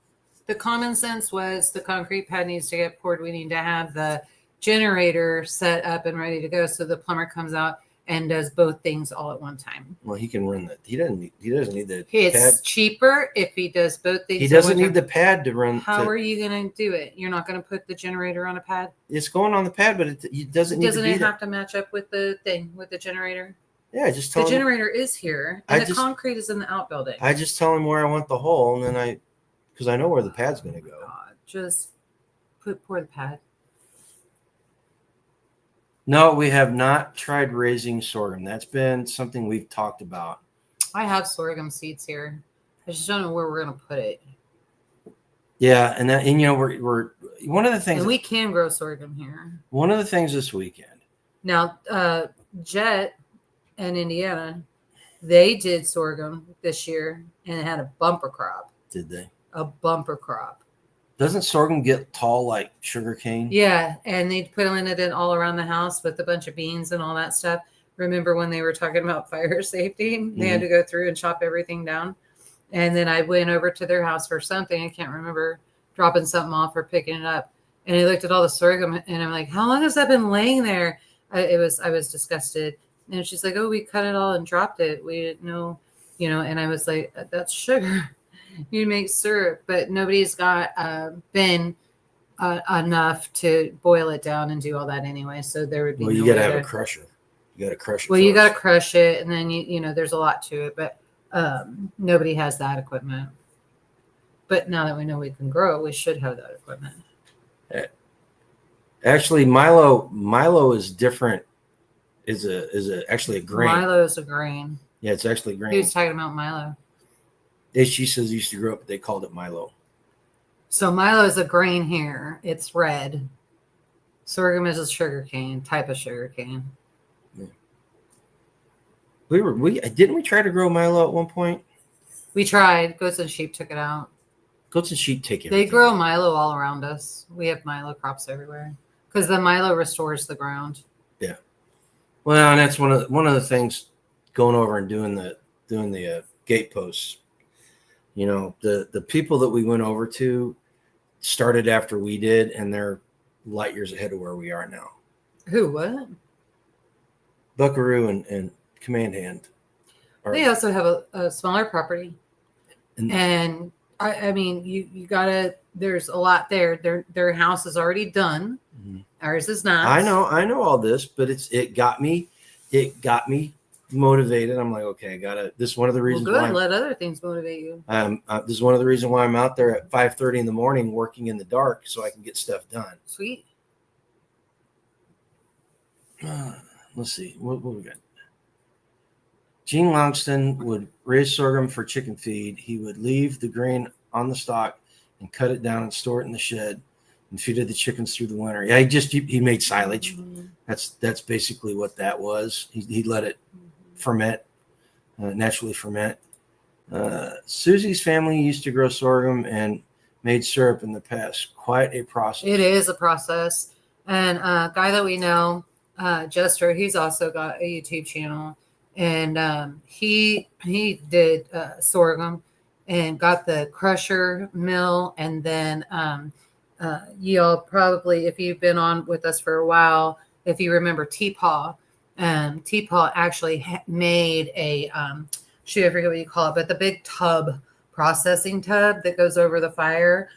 the common sense was the concrete pad needs to get poured. We need to have the generator set up and ready to go, so the plumber comes out and does both things all at one time. Well, he can run that. He doesn't need the it's pad. Cheaper if he does both things. He doesn't need the pad to run. How are you going to do it? You're not going to put the generator on a pad? It's going on the pad, but it doesn't need to be have to match up with the thing, with the generator? Yeah, just tell the him. Generator is here, and the concrete is in the outbuilding. I just tell him where I want the hole, and then because I know where the pad's going to go. God, just pour the pad. No, we have not tried raising sorghum. That's been something we've talked about. I have sorghum seeds here. I just don't know where we're going to put it. Yeah, and we're one of the things. And we can grow sorghum here. One of the things this weekend. Now, Jet and Indiana, they did sorghum this year and it had a bumper crop. Did they? A bumper crop. Doesn't sorghum get tall like sugar cane? Yeah, and they put it in all around the house with a bunch of beans and all that stuff. Remember when they were talking about fire safety? They had to go through and chop everything down. And then I went over to their house for something. I can't remember, dropping something off or picking it up. And I looked at all the sorghum and I'm like, how long has that been laying there? I was disgusted. And she's like, oh, we cut it all and dropped it. We didn't know, and I was like, that's sugar. You make syrup, but nobody's got been enough to boil it down and do all that anyway. So there would be. Well, you got to have a crusher. You got to crush it. Well, you got to crush it, and then there's a lot to it, but nobody has that equipment. But now that we know we can grow, we should have that equipment. Actually, Milo is different. Is actually a grain. Milo is a grain. Yeah, it's actually a grain. He was talking about Milo. She says used to grow up, they called it Milo. So Milo is a grain here. It's red. Sorghum is a sugar cane, type of sugar cane. We didn't we try to grow Milo at one point? We tried. Goats and sheep took it out. Goats and sheep take it. They grow Milo all around us. We have Milo crops everywhere because the Milo restores the ground. Yeah. Well, and that's one of the things going over and doing the gate posts. You know, the people that we went over to started after we did, and they're light years ahead of where we are now. Who? What? Buckaroo and Command Hand. They also have a smaller property, and I mean, you gotta. There's a lot there. Their house is already done. Mm-hmm. Ours is not. I know all this, but it got me motivated. I'm like, okay, I gotta. This is one of the reasons. Well, good. Let other things motivate you. This is one of the reasons why I'm out there at 5:30 in the morning working in the dark so I can get stuff done. Sweet. Let's see what we got. Gene Longston would raise sorghum for chicken feed. He would leave the grain on the stalk and cut it down and store it in the shed and feed the chickens through the winter. Yeah, he made silage. Mm-hmm. That's basically what that was. He let it ferment, naturally ferment. Susie's family used to grow sorghum and made syrup in the past. Quite a process. It is a process. And a guy that we know, Jester, he's also got a YouTube channel. And he did sorghum and got the crusher mill. And then you'll probably, if you've been on with us for a while, if you remember T-Paw actually made a, I forget what you call it, but the big tub, processing tub that goes over the fire.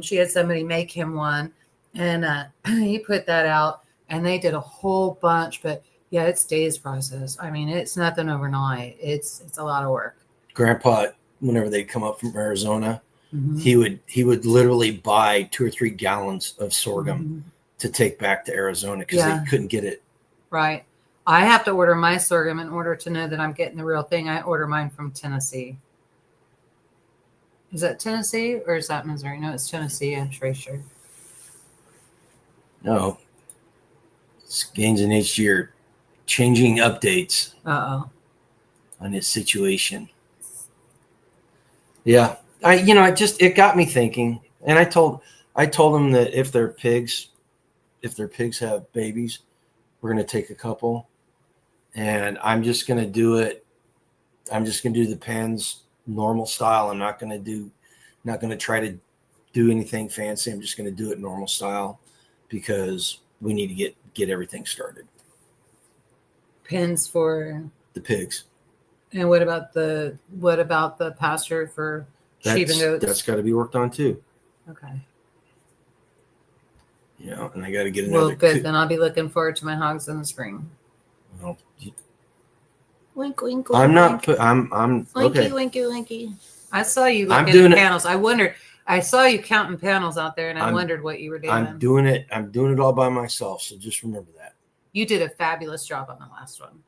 She had somebody make him one, and he put that out, and they did a whole bunch, but yeah, it's days process. I mean, it's nothing overnight. It's a lot of work. Grandpa, whenever they come up from Arizona, mm-hmm. he would literally buy 2 or 3 gallons of sorghum mm-hmm. to take back to Arizona because they couldn't get it. Right. I have to order my sorghum in order to know that I'm getting the real thing. I order mine from Tennessee. Is that Tennessee or is that Missouri? No, it's Tennessee. I'm pretty sure. No. It's Gaines and H year. Changing updates on his situation. Yeah, it got me thinking, and I told him that if their pigs have babies, we're going to take a couple, and I'm just going to do it. I'm just going to do the pens normal style. I'm not going to try to do anything fancy. I'm just going to do it normal style because we need to get everything started. Pens for the pigs. And what about the pasture for sheep and goats? That's got to be worked on too. Okay. And I got to get another. Well, good. Then I'll be looking forward to my hogs in the spring. Well, wink, wink, wink. I'm not. I'm okay. Winky, winky. I saw you looking at panels. I wondered. I saw you counting panels out there, and I wondered what you were doing. I'm doing it. I'm doing it all by myself. So just remember that. You did a fabulous job on the last one.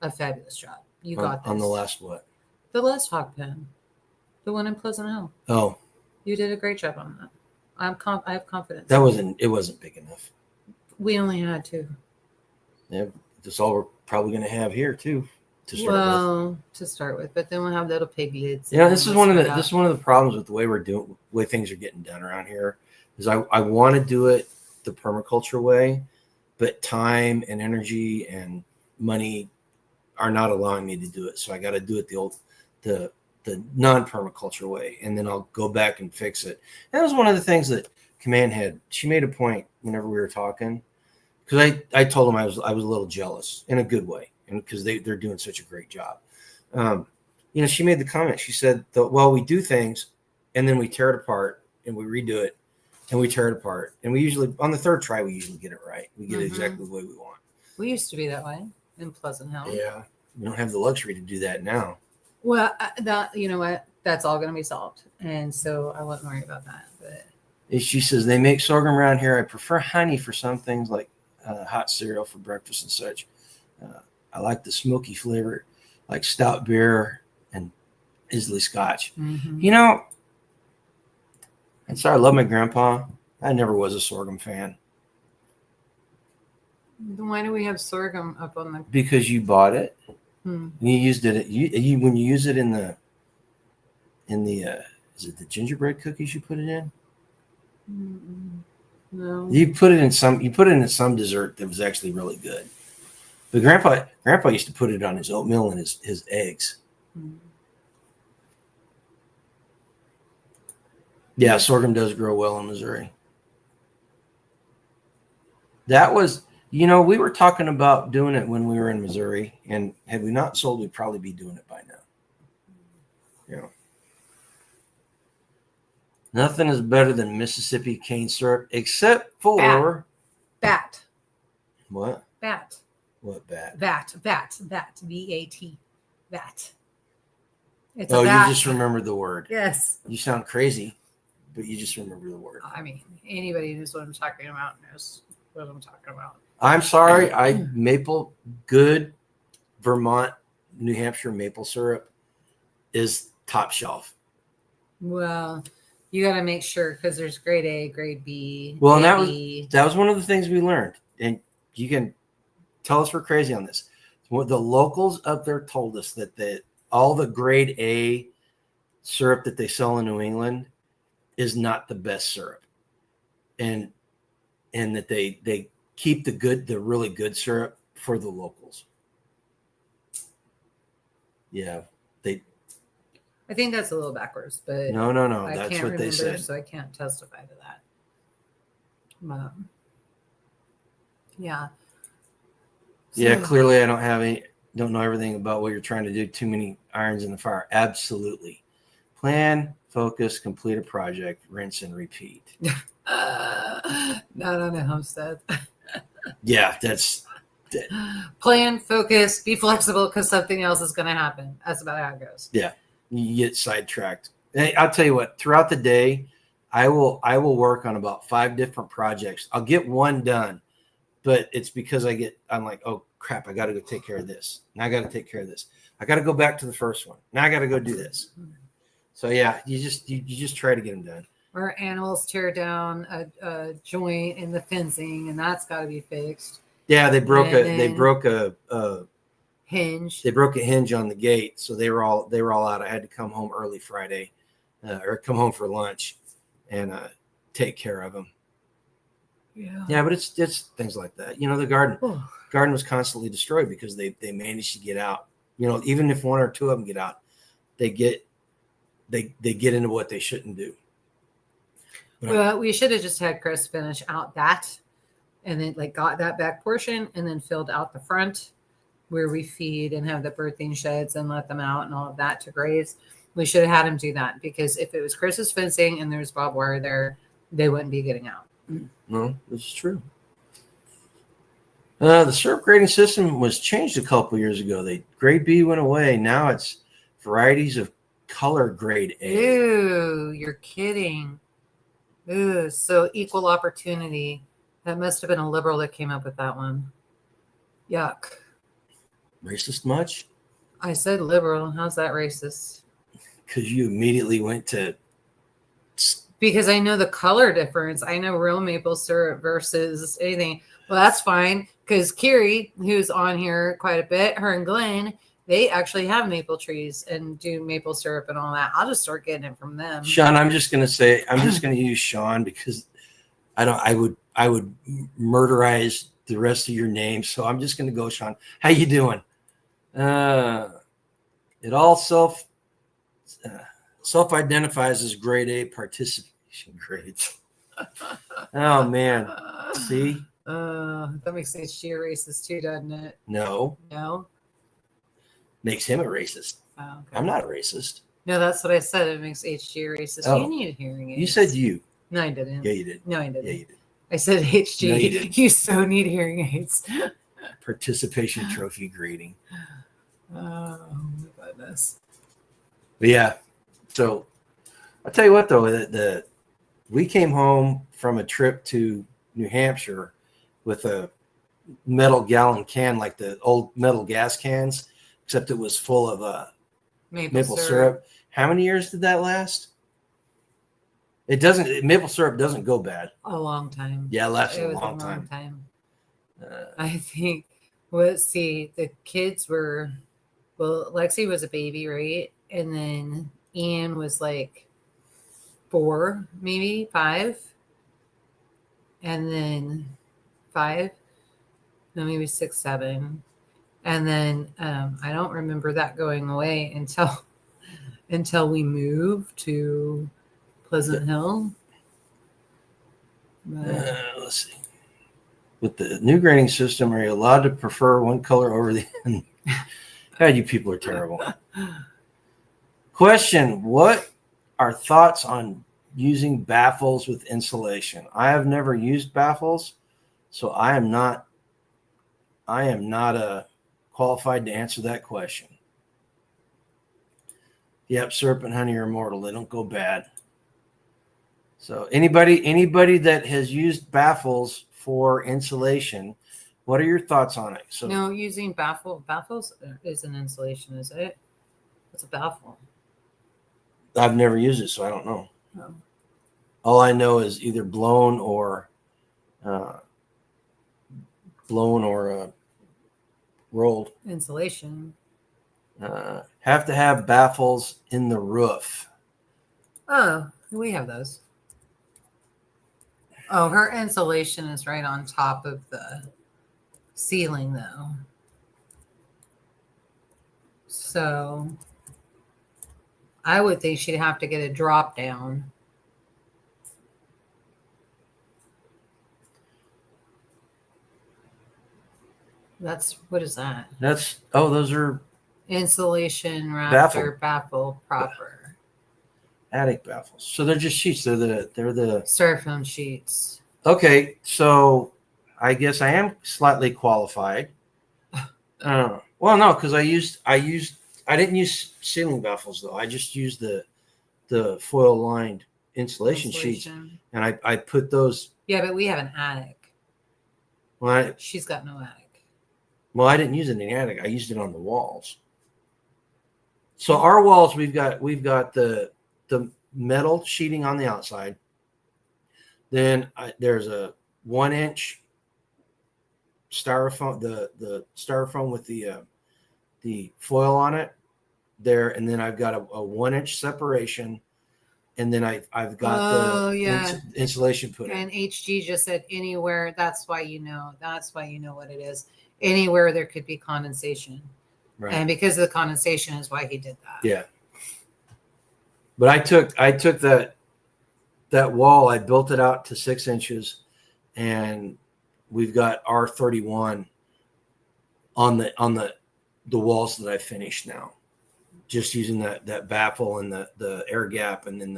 A fabulous job. You got this. On the last what? The last hog pen. The one in Pleasant Hill. Oh. You did a great job on that. I have confidence. It wasn't big enough. We only had 2. Yeah, that's all we're probably going to have here too. To start with, but then we'll have little piglets. Yeah, this is one of the problems with the way things are getting done around here. Is I want to do it the permaculture way, but time and energy and money are not allowing me to do it. So I got to do it the non-permaculture way, and then I'll go back and fix it. That was one of the things that Command had. She made a point whenever we were talking, because I told him I was a little jealous in a good way, and because they're doing such a great job. She made the comment. She said, we do things, and then we tear it apart, and we redo it, and we tear it apart, and we usually on the 3rd try we usually get it right. We get it exactly the way we want. We used to be that way in Pleasant Hill. Yeah, we don't have the luxury to do that now. Well, you know what? That's all going to be solved, and so I wouldn't worry about that. But she says they make sorghum around here. I prefer honey for some things like hot cereal for breakfast and such. I like the smoky flavor, like stout beer and Islay Scotch. Mm-hmm. I'm sorry, I love my grandpa. I never was a sorghum fan. Then why do we have sorghum up on the? Because you bought it. Hmm. You used it. You when you use it in the is it the gingerbread cookies you put it in? No. You put it in some dessert that was actually really good. But grandpa used to put it on his oatmeal and his eggs. Yeah, sorghum does grow well in Missouri. That was, we were talking about doing it when we were in Missouri, and had we not sold, we'd probably be doing it by now. Nothing is better than Mississippi cane syrup, except for bat. What? Bat. What bat? VAT. VAT. VAT. It's Oh, a bat. you just remembered the word. Yes. You sound crazy, but you just remember the word. I mean, anybody who knows what I'm talking about knows what I'm talking about. I'm sorry. Good Vermont, New Hampshire maple syrup is top shelf. Well, you got to make sure because there's grade A, grade B. Well, and that was one of the things we learned. And you can tell us we're crazy on this. What the locals up there told us that all the grade A syrup that they sell in New England is not the best syrup, and that they keep the really good syrup for the locals. Yeah, I think that's a little backwards, but no. I That's can't what remember, they said. so I can't testify to that. Yeah. Yeah, clearly I don't know everything about what you're trying to do. Too many irons in the fire. Absolutely. Plan, focus, complete a project, rinse and repeat. Not on a homestead. Yeah, that's Plan, focus, be flexible because something else is going to happen. That's about how it goes. Yeah, you get sidetracked. Hey, I'll tell you what. Throughout the day, I will work on about 5 different projects. I'll get one done, but it's because I'm like, oh crap, I got to go take care of this. Now I got to take care of this. I got to go back to the first one. Now I got to go do this. So yeah, you just try to get them done. Or animals tear down a joint in the fencing, and that's got to be fixed. Yeah, they broke a hinge. They broke a hinge on the gate, so they were all out. I had to come home early Friday, or come home for lunch, and take care of them. Yeah, but it's things like that. The garden was constantly destroyed because they managed to get out. Even if 1 or 2 of them get out, they get into what they shouldn't do. Well, we should have just had Chris finish out that, and then got that back portion, and then filled out the front where we feed and have the birthing sheds and let them out and all of that to graze. We should have had him do that because if it was Chris's fencing and there's barbed wire there, they wouldn't be getting out. No, this is true. The syrup grading system was changed a couple years ago. Grade B went away. Now it's varieties of color grade A. Ew, you're kidding. Ooh, so equal opportunity. That must have been a liberal that came up with that one. Yuck. Racist much? I said liberal. How's that racist? Because you immediately went to... Because I know the color difference. I know real maple syrup versus anything. Well, that's fine. Because Kiri, who's on here quite a bit, her and Glenn, they actually have maple trees and do maple syrup and all that. I'll just start getting it from them. Sean, I'm just going to use Sean because I would murderize the rest of your name. So I'm just going to go, Sean. How you doing? It all self-identifies as grade A participation grades. Oh man. See? That makes HG a racist too, doesn't it? No. Makes him a racist. Oh, okay. I'm not a racist. No, that's what I said. It makes HG a racist. Oh. You need hearing aids. You said you. No, I didn't. Yeah, you did. No, I didn't. Yeah, you did. I said HG. No, you didn't. You so need hearing aids. Participation trophy grading. Oh my goodness. But yeah. So I'll tell you what though, we came home from a trip to New Hampshire with a metal gallon can, like the old metal gas cans, except it was full of maple syrup. How many years did that last? Maple syrup doesn't go bad. A long time. Yeah, it lasted It a was long time. I think, let's see, the kids were, well, Lexi was a baby, right? And then Ian was like 4, maybe 5. And then 5, no, maybe 6, 7. And then I don't remember that going away until we moved to Pleasant Hill. Let's see. With the new grading system, are you allowed to prefer one color over the other? God, you people are terrible. Question: what are thoughts on using baffles with insulation? I have never used baffles, so I am not qualified to answer that question. Yep, serpent honey are immortal. They don't go bad. So anybody that has used baffles for insulation, what are your thoughts on it? So No, using baffles is an insulation, is it? What's a baffle? I've never used it, so I don't know. Oh. All I know is either blown or rolled. Insulation. Have to have baffles in the roof. Oh, we have those. Oh, her insulation is right on top of the ceiling, though. So I would think she'd have to get a drop down. What is that? Those are Insulation rafter baffle proper. Attic baffles. So they're just sheets. They're the Styrofoam sheets. Okay, so I guess I am slightly qualified. Well, no, because I didn't use ceiling baffles though. I just used the foil lined insulation sheets, and I put those. Yeah, but we have an attic. Well, she's got no attic. Well, I didn't use it in the attic. I used it on the walls. So our walls, we've got the metal sheeting on the outside. Then there's a 1-inch styrofoam, the styrofoam with the foil on it there, and then I've got a 1-inch separation, and then I've got insulation put in. And HG just said anywhere. That's why you know what it is. Anywhere there could be condensation, right? And because of the condensation is why he did that. Yeah. But I took that wall, I built it out to 6 inches, and we've got R31 on the walls that I finished now, just using that baffle and the air gap, and then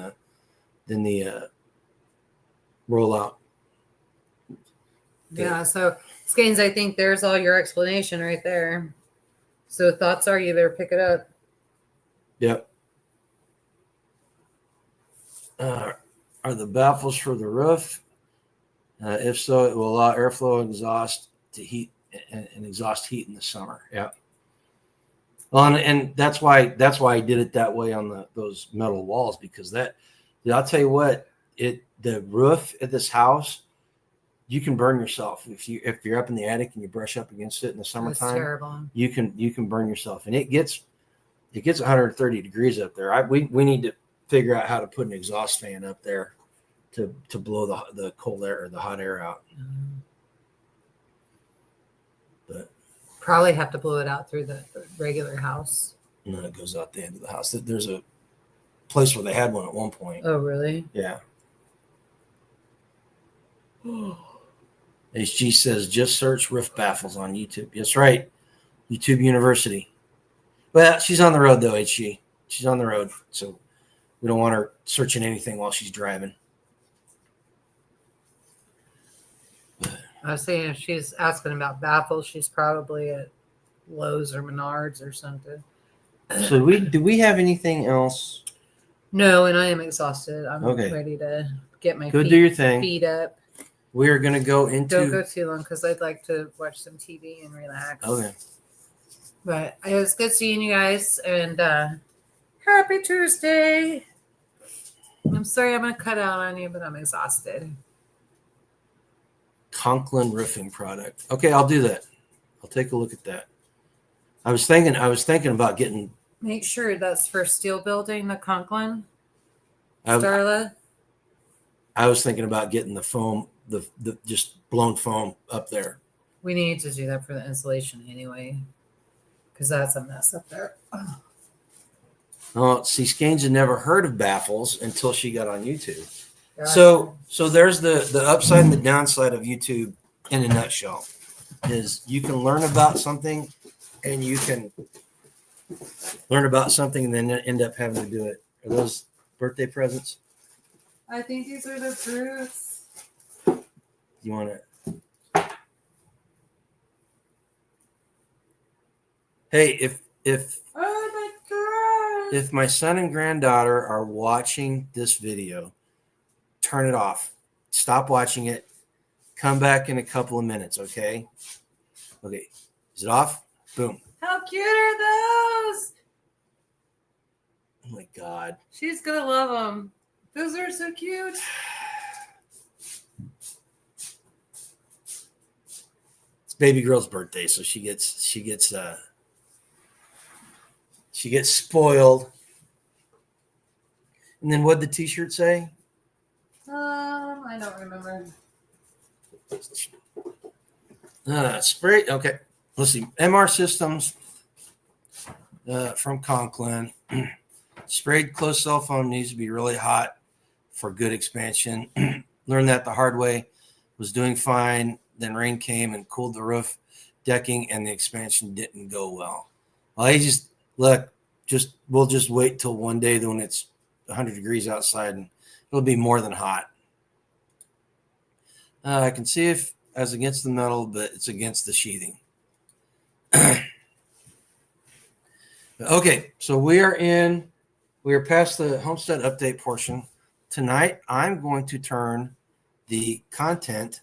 the rollout. Yeah. So Skanes, I think there's all your explanation right there. So thoughts are you better pick it up. Yep. Are the baffles for the roof? If so, it will allow airflow and exhaust to heat and exhaust heat in the summer. Yeah. Well, and that's why I did it that way on those metal walls, because I'll tell you what, the roof at this house, you can burn yourself if you're up in the attic and you brush up against it in the summertime. That's terrible. You can burn yourself, and it gets 130 degrees up there. We need to figure out how to put an exhaust fan up there to blow the cold air or the hot air out. But probably have to blow it out through the regular house. And then it goes out the end of the house. There's a place where they had one at one point. Oh, really? Yeah. HG says, just search roof baffles on YouTube. That's right. YouTube University. Well, she's on the road, though, HG. She's on the road, so we don't want her searching anything while she's driving. I was saying if she's asking about baffles, she's probably at Lowe's or Menards or something. So do we have anything else? No, and I am exhausted. I'm ready to get my do your thing. Feet up. We are going to go into... Don't go too long because I'd like to watch some TV and relax. Okay. But it was good seeing you guys, and happy Tuesday. I'm sorry I'm going to cut out on you, but I'm exhausted. Conklin roofing product. Okay, I'll do that. I'll take a look at that. I was thinking about getting. Make sure that's for steel building, the Conklin. I, Starla. I was thinking about getting the foam, the just blown foam up there. We need to do that for the insulation anyway, because that's a mess up there. Oh, see, Skeins had never heard of baffles until she got on YouTube. Gotcha. So there's the upside and the downside of YouTube in a nutshell. Is you can learn about something, and you can learn about something and then end up having to do it. Are those birthday presents? I think these are the fruits. You want to? Hey, Oh my god! if my son and granddaughter are watching this video, turn it off. Stop watching it. Come back in a couple of minutes, okay? Okay. Is it off? Boom. How cute are those? Oh my God. She's gonna love them. Those are so cute. It's baby girl's birthday, so she gets spoiled. And then what'd the t-shirt say? I don't remember. Spray. Okay. Let's see. MR Systems from Conklin. Sprayed closed cell phone needs to be really hot for good expansion. Learned that the hard way. Was doing fine. Then rain came and cooled the roof decking, and the expansion didn't go well. Well, I just look. We'll just wait till one day when it's 100 degrees outside, and it'll be more than hot. I can see if as against the metal, but it's against the sheathing. Okay, so we are past the homestead update portion. Tonight, I'm going to turn the content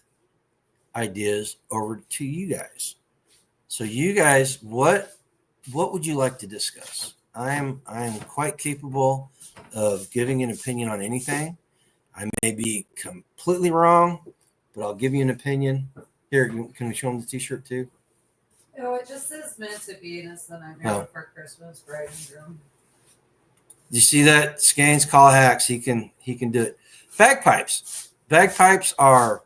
ideas over to you guys. So you guys, what would you like to discuss? I am quite capable of giving an opinion on anything. I may be completely wrong, but I'll give you an opinion. Here, can we show them the t-shirt too? Oh, it just says meant to be, and it's the nightmare before Christmas, bride and groom. You see that? Skeins call hacks. He can do it. Bagpipes. Bagpipes are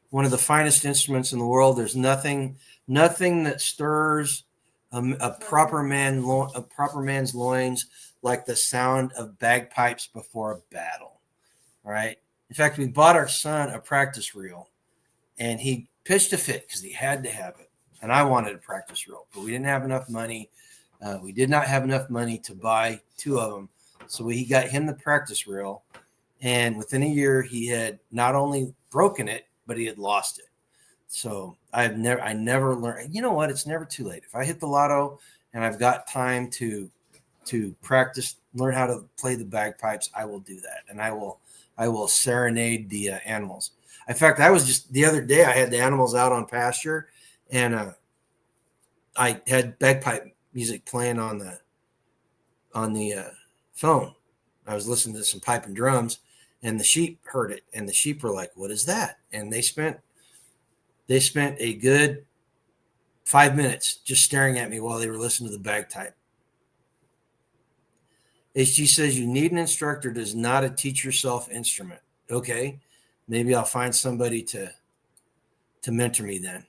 one of the finest instruments in the world. There's nothing that stirs a proper man's loins like the sound of bagpipes before a battle. All right. In fact, we bought our son a practice reel, and he pitched a fit because he had to have it. And I wanted a practice reel, but we didn't have enough money. We did not have enough money to buy two of them. So he got him the practice reel. And within a year, he had not only broken it, but he had lost it. So I never learned. You know what? It's never too late. If I hit the lotto and I've got time to practice, learn how to play the bagpipes, I will do that. And I will serenade the animals. In fact, I was just the other day, I had the animals out on pasture, and I had bagpipe music playing on the phone. I was listening to some pipe and drums, and the sheep heard it, and the sheep were like, "What is that?" And they spent a good 5 minutes just staring at me while they were listening to the bagpipe. HG says you need an instructor, does not a teach yourself instrument. Okay, maybe I'll find somebody to mentor me then.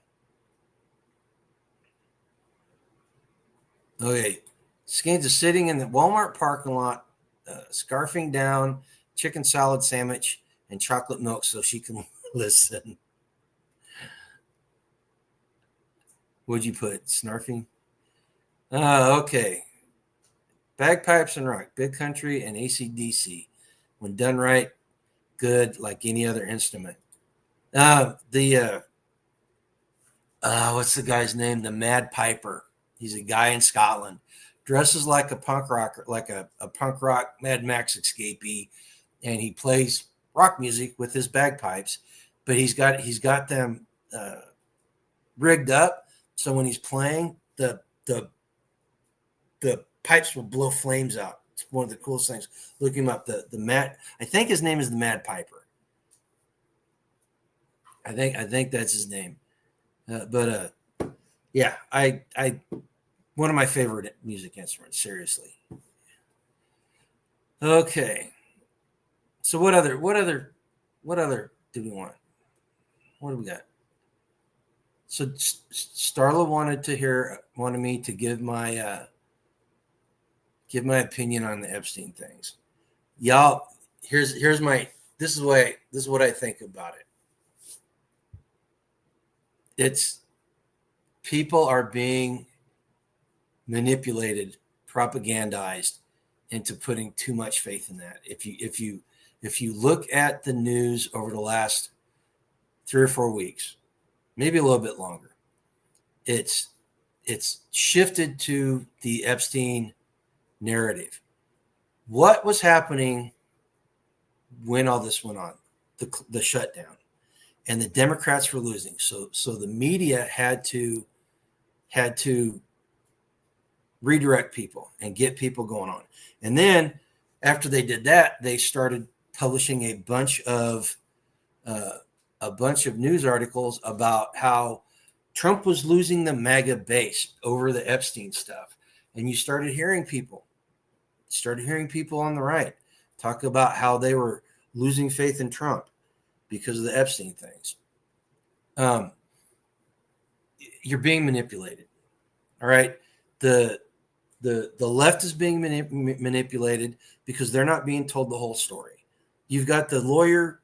Okay, Skeins is sitting in the Walmart parking lot, scarfing down chicken salad sandwich and chocolate milk so she can listen. What'd you put? Snarfing? Okay. Bagpipes and rock, big country and AC/DC. When done right, good like any other instrument. What's the guy's name? The Mad Piper. He's a guy in Scotland. Dresses like a punk rocker, like a punk rock Mad Max escapee, and he plays rock music with his bagpipes. But he's got them rigged up so when he's playing, the pipes will blow flames out. It's one of the coolest things. Look him up. The Mad. I think his name is the Mad Piper. I think that's his name. But yeah, I one of my favorite music instruments. Seriously. Okay. So what other do we want? What do we got? So Starla wanted me to give my opinion on the Epstein things. Y'all, here's my this is what I think about it. It's people are being manipulated, propagandized into putting too much faith in that. If you look at the news over the last 3 or 4 weeks, maybe a little bit longer, it's shifted to the Epstein narrative. What was happening when all this went on, the shutdown, and the Democrats were losing. So the media had to redirect people and get people going on. And then after they did that, they started publishing a bunch of news articles about how Trump was losing the MAGA base over the Epstein stuff. And you started hearing people on the right talk about how they were losing faith in Trump because of the Epstein things. You're being manipulated. All right. The left is being manipulated because they're not being told the whole story. You've got the lawyer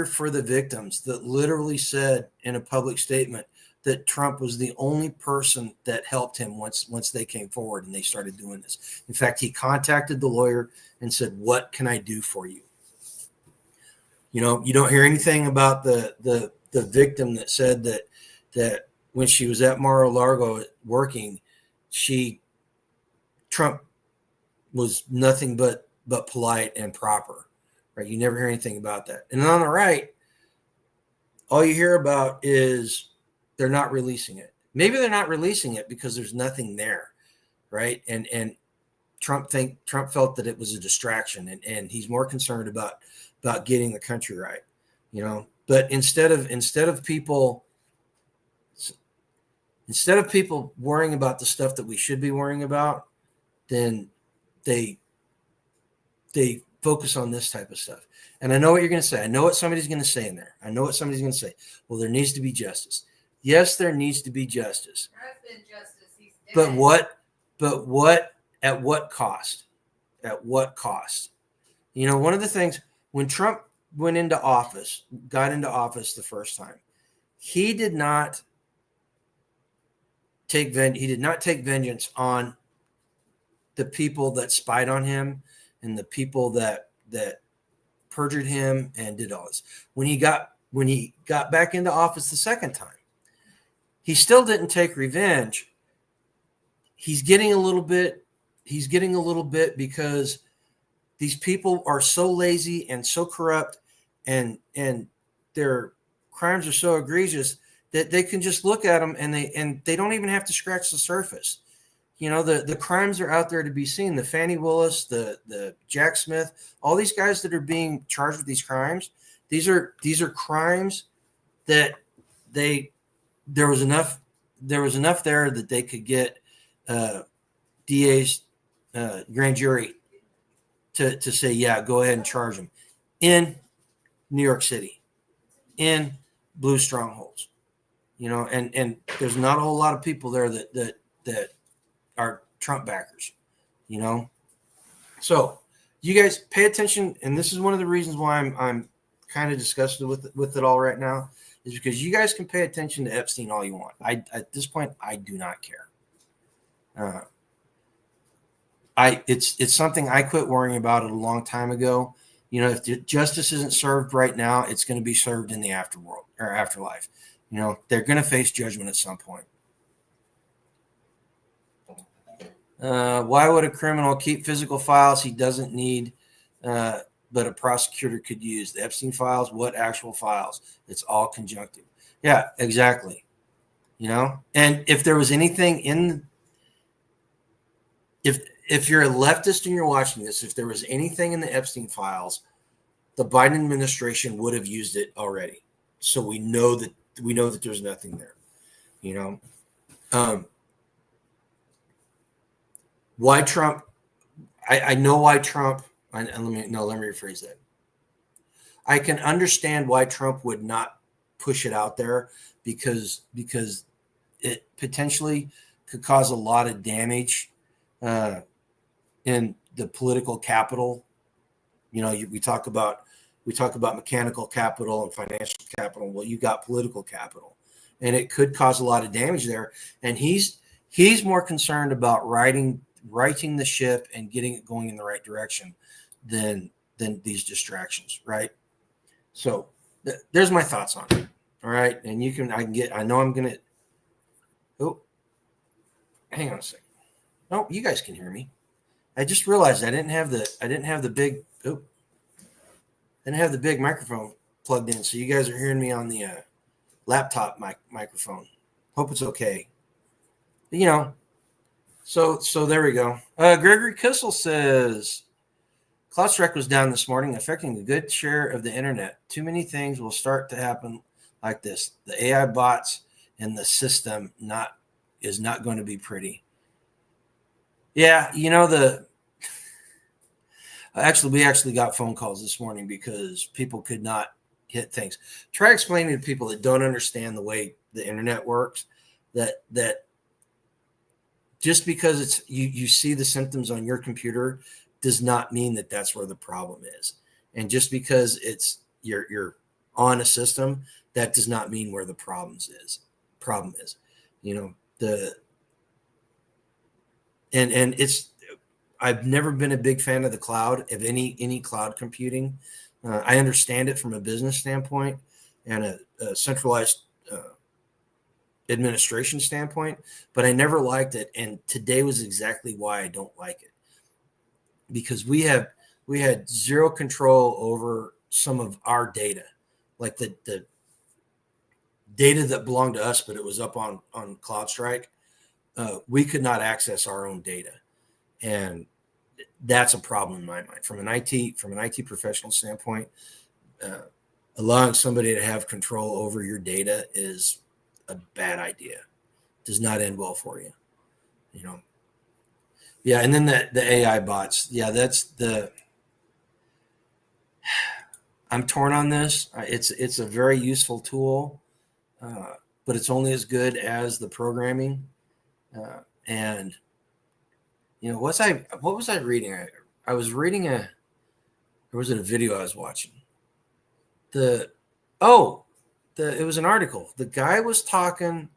for the victims that literally said in a public statement that Trump was the only person that helped him once they came forward and they started doing this. In fact, he contacted the lawyer and said, "What can I do for you?" You know, you don't hear anything about the victim that said that when she was at Mar-a-Lago working, Trump was nothing but polite and proper, right? You never hear anything about that. And on the right, all you hear about is they're not releasing it. Maybe they're not releasing it because there's nothing there, right? And Trump felt that it was a distraction, and he's more concerned about getting the country right, you know. But instead of people worrying about the stuff that we should be worrying about, then they focus on this type of stuff. And I know what you're going to say. I know what somebody's going to say in there. I know what somebody's going to say. Well, there needs to be justice. Yes, there needs to be justice. There has been justice. He's dead. But what at what cost? At what cost? You know, one of the things when Trump got into office the first time, he did not take vengeance on the people that spied on him and the people that perjured him and did all this. When he got back into office the second time, he still didn't take revenge. He's getting a little bit because these people are so lazy and so corrupt and their crimes are so egregious that they can just look at them and they don't even have to scratch the surface. You know, the crimes are out there to be seen. The Fannie Willis, the Jack Smith, all these guys that are being charged with these crimes, these are crimes that there was enough there that they could get DA's grand jury to say, yeah, go ahead and charge them in New York City, in blue strongholds, you know, and there's not a whole lot of people there that are Trump backers, you know. So you guys pay attention, and this is one of the reasons why I'm kind of disgusted with it all right now, is because you guys can pay attention to Epstein all you want. At this point, I do not care. It's something I quit worrying about it a long time ago. You know, if justice isn't served right now, it's going to be served in the afterworld or afterlife. You know, they're going to face judgment at some point. Why would a criminal keep physical files he doesn't need, but a prosecutor could use? The Epstein files, what actual files? It's all conjunctive. Yeah, exactly. You know, and if there was anything if you're a leftist and you're watching this, if there was anything in the Epstein files, the Biden administration would have used it already. so we know that there's nothing there. Why Trump? I know why Trump. Let me rephrase that. I can understand why Trump would not push it out there because it potentially could cause a lot of damage in the political capital. We talk about mechanical capital and financial capital. Well, you got political capital, and it could cause a lot of damage there. And he's more concerned about righting the ship and getting it going in the right direction than these distractions, right? So there's my thoughts on it. All right, and I know I'm gonna. Oh, hang on a second. Oh, you guys can hear me. I just realized I didn't have the big. Oh, I didn't have the big microphone plugged in, so you guys are hearing me on the laptop microphone. Hope it's okay. So there we go. Gregory Kissel says CloudStrike was down this morning, affecting a good share of the internet. Too many things will start to happen like this. The AI bots and the system is not going to be pretty. Yeah, we actually got phone calls this morning because people could not hit things. Try explaining to people that don't understand the way the internet works that just because it's you see the symptoms on your computer does not mean that that's where the problem is. And just because you're on a system, that does not mean where the problem is. And it's I've never been a big fan of the cloud, of any cloud computing. I understand it from a business standpoint and a centralized administration standpoint, but I never liked it. And today was exactly why I don't like it, because we had zero control over some of our data, like the data that belonged to us, but it was up on CloudStrike. We could not access our own data, and that's a problem in my mind. From an IT professional standpoint, allowing somebody to have control over your data is a bad idea. Does not end well for you. Yeah, and then the AI bots. Yeah, I'm torn on this. It's a very useful tool, but it's only as good as the programming. And what was I reading? I was reading or was it a video I was watching? It was an article. The guy was talking.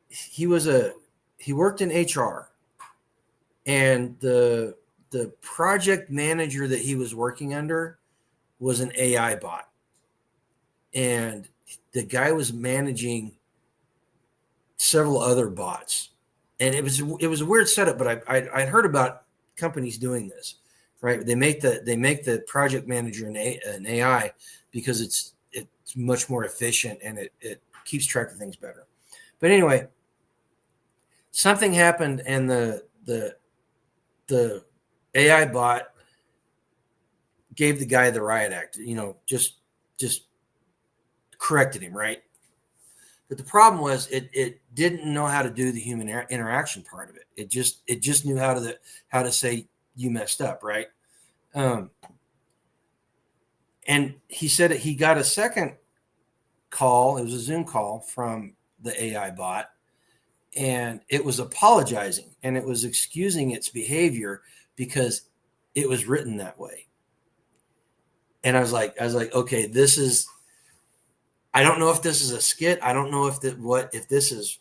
He worked in HR, and the project manager that he was working under was an AI bot, and the guy was managing several other bots, and it was a weird setup. But I'd heard about companies doing this, right? They make the project manager an AI because it's much more efficient and it keeps track of things better. But anyway, something happened, and the AI bot gave the guy the riot act. Just corrected him, right? But the problem was it didn't know how to do the human interaction part of it. It just knew how to say you messed up, right? And he said he got a second call. It was a Zoom call from the AI bot, and it was apologizing and it was excusing its behavior because it was written that way. And I was like, okay, this is. I don't know if this is a skit. I don't know if this is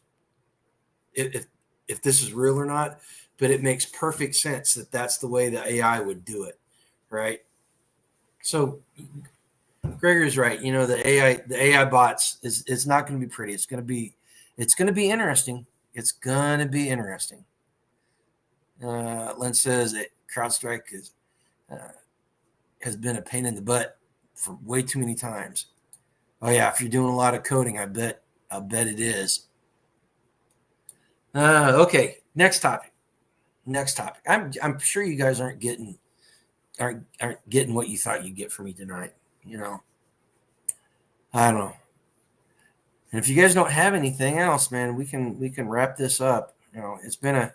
real or not. But it makes perfect sense that that's the way the AI would do it, right? So Gregor's right. The AI bots it's not going to be pretty. It's going to be interesting. It's going to be interesting. Len says that CrowdStrike has been a pain in the butt for way too many times. Oh yeah, if you're doing a lot of coding, I'll bet it is. Okay, next topic. I'm sure you guys aren't getting what you thought you'd get from me tonight. I don't know. And if you guys don't have anything else, man, we can wrap this up. You know, it's been a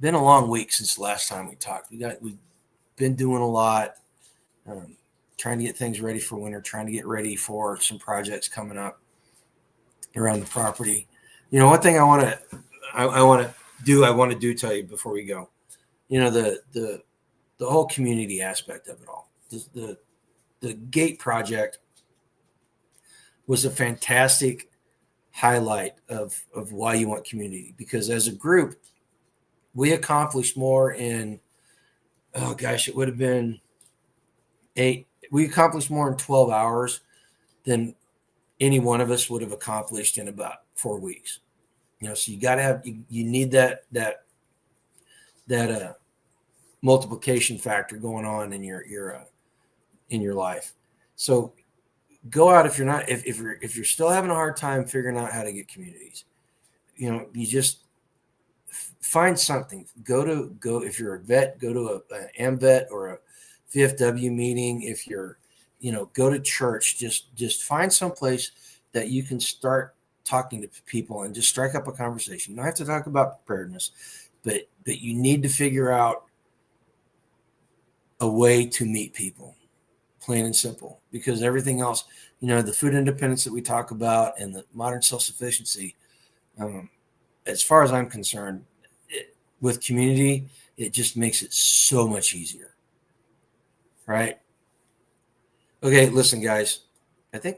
long week since the last time we talked. We've been doing a lot, trying to get things ready for winter, trying to get ready for some projects coming up around the property. You know, one thing I want to do tell you before we go. You know, the whole community aspect of it all. The gate project was a fantastic highlight of why you want community, because as a group, we accomplished more in, oh gosh, it would have been we accomplished more in 12 hours than any one of us would have accomplished in about 4 weeks. You know, so you got to have, you need that multiplication factor going on in your life. So go out if you're still having a hard time figuring out how to get communities. You know, you just find something. Go if you're a vet, go to an AMVET or a VFW meeting. If you're, you know, go to church. Just find some place that you can start talking to people and just strike up a conversation. You don't have to talk about preparedness, but you need to figure out a way to meet people, plain and simple, because everything else, you know, the food independence that we talk about and the modern self-sufficiency, as far as I'm concerned, with community, it just makes it so much easier. Right? Okay, listen, guys, I think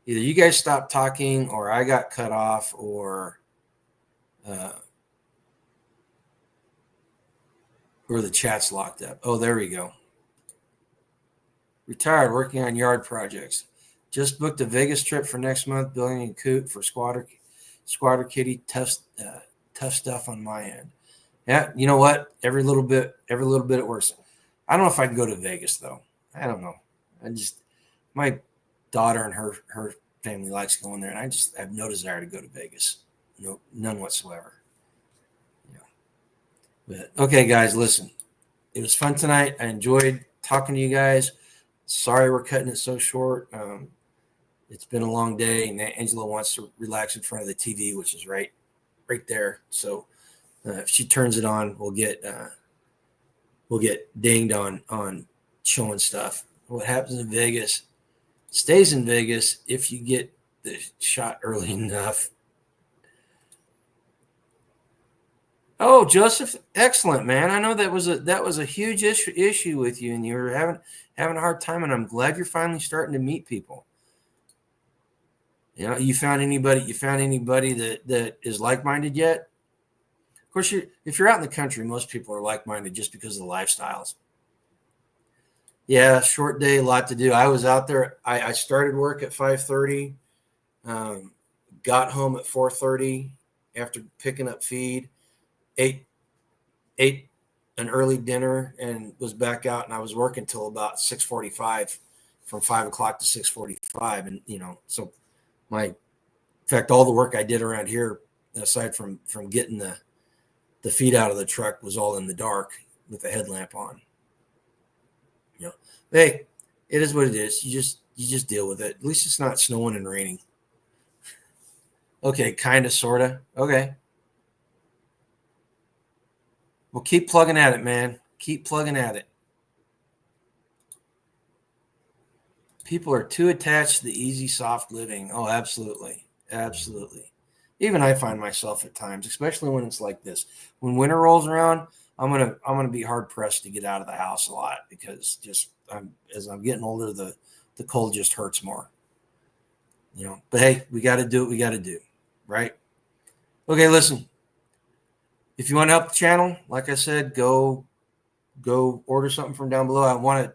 either you guys stopped talking or I got cut off or the chat's locked up. Oh, there we go. Retired, working on yard projects. Just booked a Vegas trip for next month, building a coop for squatter kitty. Tough stuff on my end. Yeah, you know what? Every little bit it works. I don't know if I can go to Vegas though. I don't know. My daughter and her family likes going there, and I have no desire to go to Vegas. No, none whatsoever. But okay, guys, listen. It was fun tonight. I enjoyed talking to you guys. Sorry we're cutting it so short. It's been a long day, and Angela wants to relax in front of the TV, which is right there. So if she turns it on, we'll get dinged on showing stuff. What happens in Vegas stays in Vegas if you get the shot early enough. Oh, Joseph, excellent, man. I know that was a huge issue with you, and you were having a hard time, and I'm glad you're finally starting to meet people. You know, you found anybody that is like-minded yet? Of course, if you're out in the country, most people are like-minded just because of the lifestyles. Yeah, short day, a lot to do. I was out there. I started work at 5:30, got home at 4:30 after picking up feed. Ate an early dinner and was back out, and I was working till about 6:45, from 5 o'clock to 6:45. And, you know, so in fact, all the work I did around here, aside from getting the feed out of the truck, was all in the dark with the headlamp on. You know, hey, it is what it is. You just deal with it. At least it's not snowing and raining. Okay, kind of, sort of. Okay. Well, keep plugging at it, man. Keep plugging at it. People are too attached to the easy, soft living. Oh, absolutely. Absolutely. Even I find myself at times, especially when it's like this. When winter rolls around, I'm gonna be hard pressed to get out of the house a lot, because as I'm getting older, the cold just hurts more. You know, but hey, we got to do what we got to do, right? Okay, listen. If you want to help the channel, like I said, go order something from down below.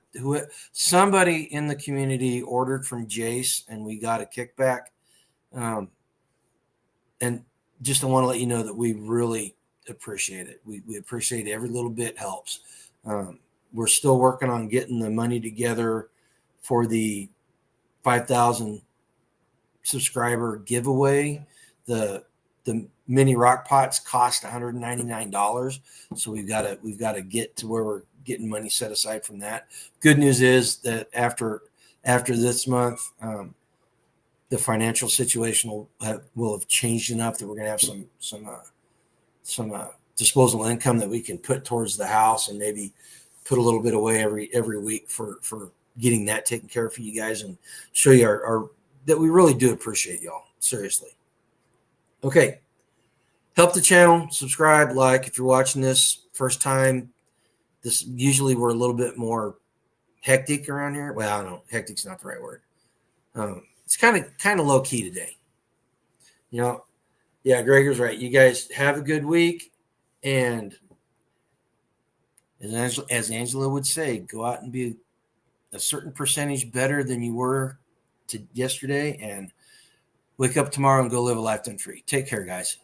Somebody in the community ordered from Jace, and we got a kickback. And just I want to let you know that we really appreciate it. We appreciate every little bit helps. We're still working on getting the money together for the 5,000 subscriber giveaway. The mini rock pots cost $199, so we've got to get to where we're getting money set aside from that. Good news is that after after this month, the financial situation will have changed enough that we're going to have some disposable income that we can put towards the house, and maybe put a little bit away every week for getting that taken care of for you guys, and show you our that we really do appreciate y'all. Seriously. Okay. Help the channel, subscribe, like. If you're watching this first time, this usually we're a little bit more hectic around here. Well, I don't know. Hectic's not the right word. It's kind of low key today. Yeah, Gregor's right. You guys have a good week, and as Angela would say, go out and be a certain percentage better than you were yesterday, and wake up tomorrow and go live a life done free. Take care, guys.